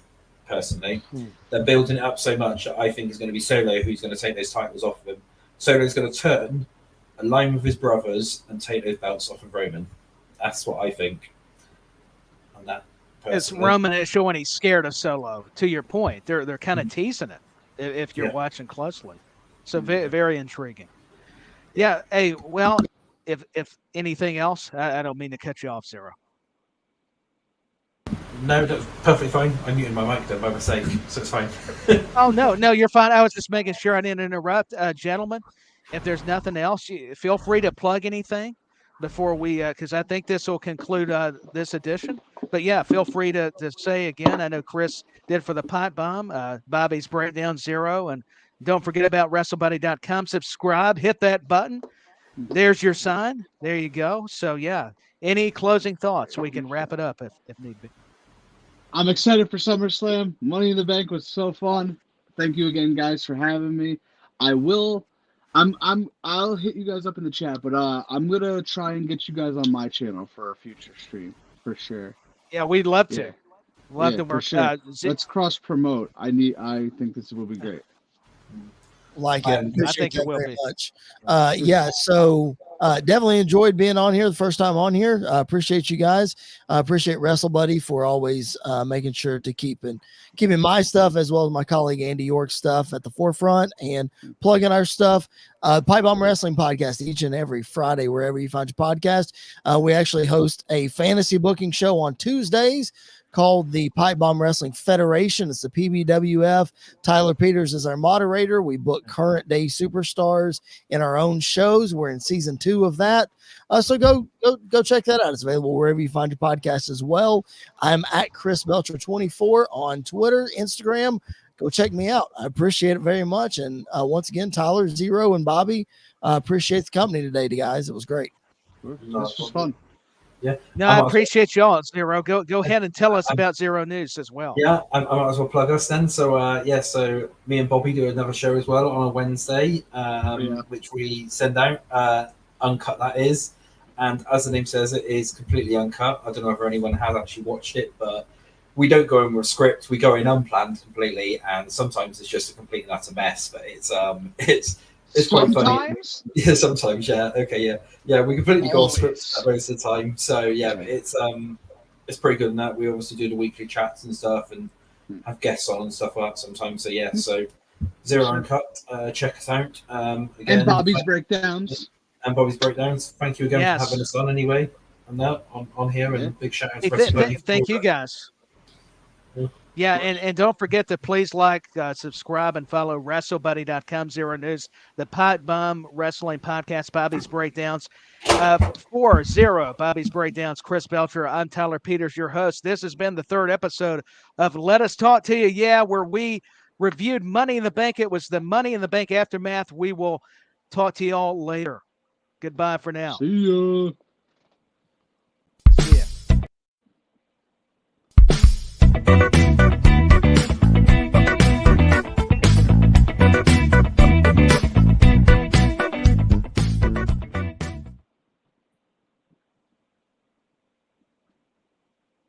personally. They're building it up so much that I think it's going to be Solo who's going to take those titles off of him. Solo's going to turn, align with his brothers, and take those belts off of Roman. That's what I think on that. Personally.
It's Roman is showing he's scared of Solo. To your point, they're kind of teasing it if you're watching closely. So very, very intriguing. Yeah. Hey, well, if anything else, I don't mean to cut you off, Zero.
No, that's perfectly fine. I muted my mic then by mistake, so it's fine.
Oh, no, you're fine. I was just making sure I didn't interrupt. Gentlemen, if there's nothing else, feel free to plug anything before we, because I think this will conclude this edition. But yeah, feel free to say again. I know Chris did for the Pipe Bomb, Bobby's Breakdown Zero, and don't forget about WrestleBuddy.com. Subscribe, hit that button. There's your sign. There you go. So yeah, any closing thoughts? We can wrap it up if need be.
I'm excited for SummerSlam. Money in the Bank was so fun. Thank you again, guys, for having me. I'll hit you guys up in the chat, but I'm gonna try and get you guys on my channel for a future stream for sure.
Yeah, we'd love to. Love to work.
Sure. Let's cross promote. I think this will be great.
Like
I
it.
am.
I think
Appreciate
it
that
will
very
be.
much. Yeah, so definitely enjoyed being on here the first time on here. Appreciate you guys. Appreciate Wrestle Buddy for always making sure to keeping my stuff as well as my colleague Andy York's stuff at the forefront and plugging our stuff. Pipe Bomb Wrestling Podcast each and every Friday, wherever you find your podcast. We actually host a fantasy booking show on Tuesdays called the Pipe Bomb Wrestling Federation. It's the PBWF. Tyler Peters is our moderator. We book current day superstars in our own shows. We're in season 2 of that. So go check that out. It's available wherever you find your podcast as well. I'm at Chris Belcher 24 on Twitter, Instagram. Go check me out. I appreciate it very much. And once again, Tyler, Zero, and Bobby, appreciate the company today, guys. It was great.
This was fun.
Yeah.
No, I appreciate y'all, Zero. Go ahead and tell us about Zero News as well.
Yeah, I might as well plug us then. So so me and Bobby do another show as well on a Wednesday, which we send out uncut, that is. And as the name says, it is completely uncut. I don't know if anyone has actually watched it, but we don't go in with a script. We go in unplanned completely, and sometimes it's just a complete and utter mess. But it's quite funny.
Sometimes?
Yeah, sometimes. Yeah. Okay. Yeah. We completely go off
Always.
script most of the time. So yeah, it's pretty good in that. We obviously do the weekly chats and stuff, and have guests on and stuff like that sometimes. So yeah. So Zero Uncut. Check us out. Again,
And Bobby's breakdowns.
and Bobby's breakdowns. Thank you again
Yes.
for having us on anyway. On here, and big shout out to
Hey,
everybody.
thank you guys.
Yeah.
Yeah, and don't forget to please like, subscribe, and follow WrestleBuddy.com, Zero News, the Pipe Bomb Wrestling Podcast, Bobby's Breakdowns. For Zero, Bobby's Breakdowns, Chris Belcher, I'm Tyler Peters, your host. This has been the 3rd episode of Let Us Talk to You, where we reviewed Money in the Bank. It was the Money in the Bank aftermath. We will talk to you all later. Goodbye for now.
See ya.
See ya.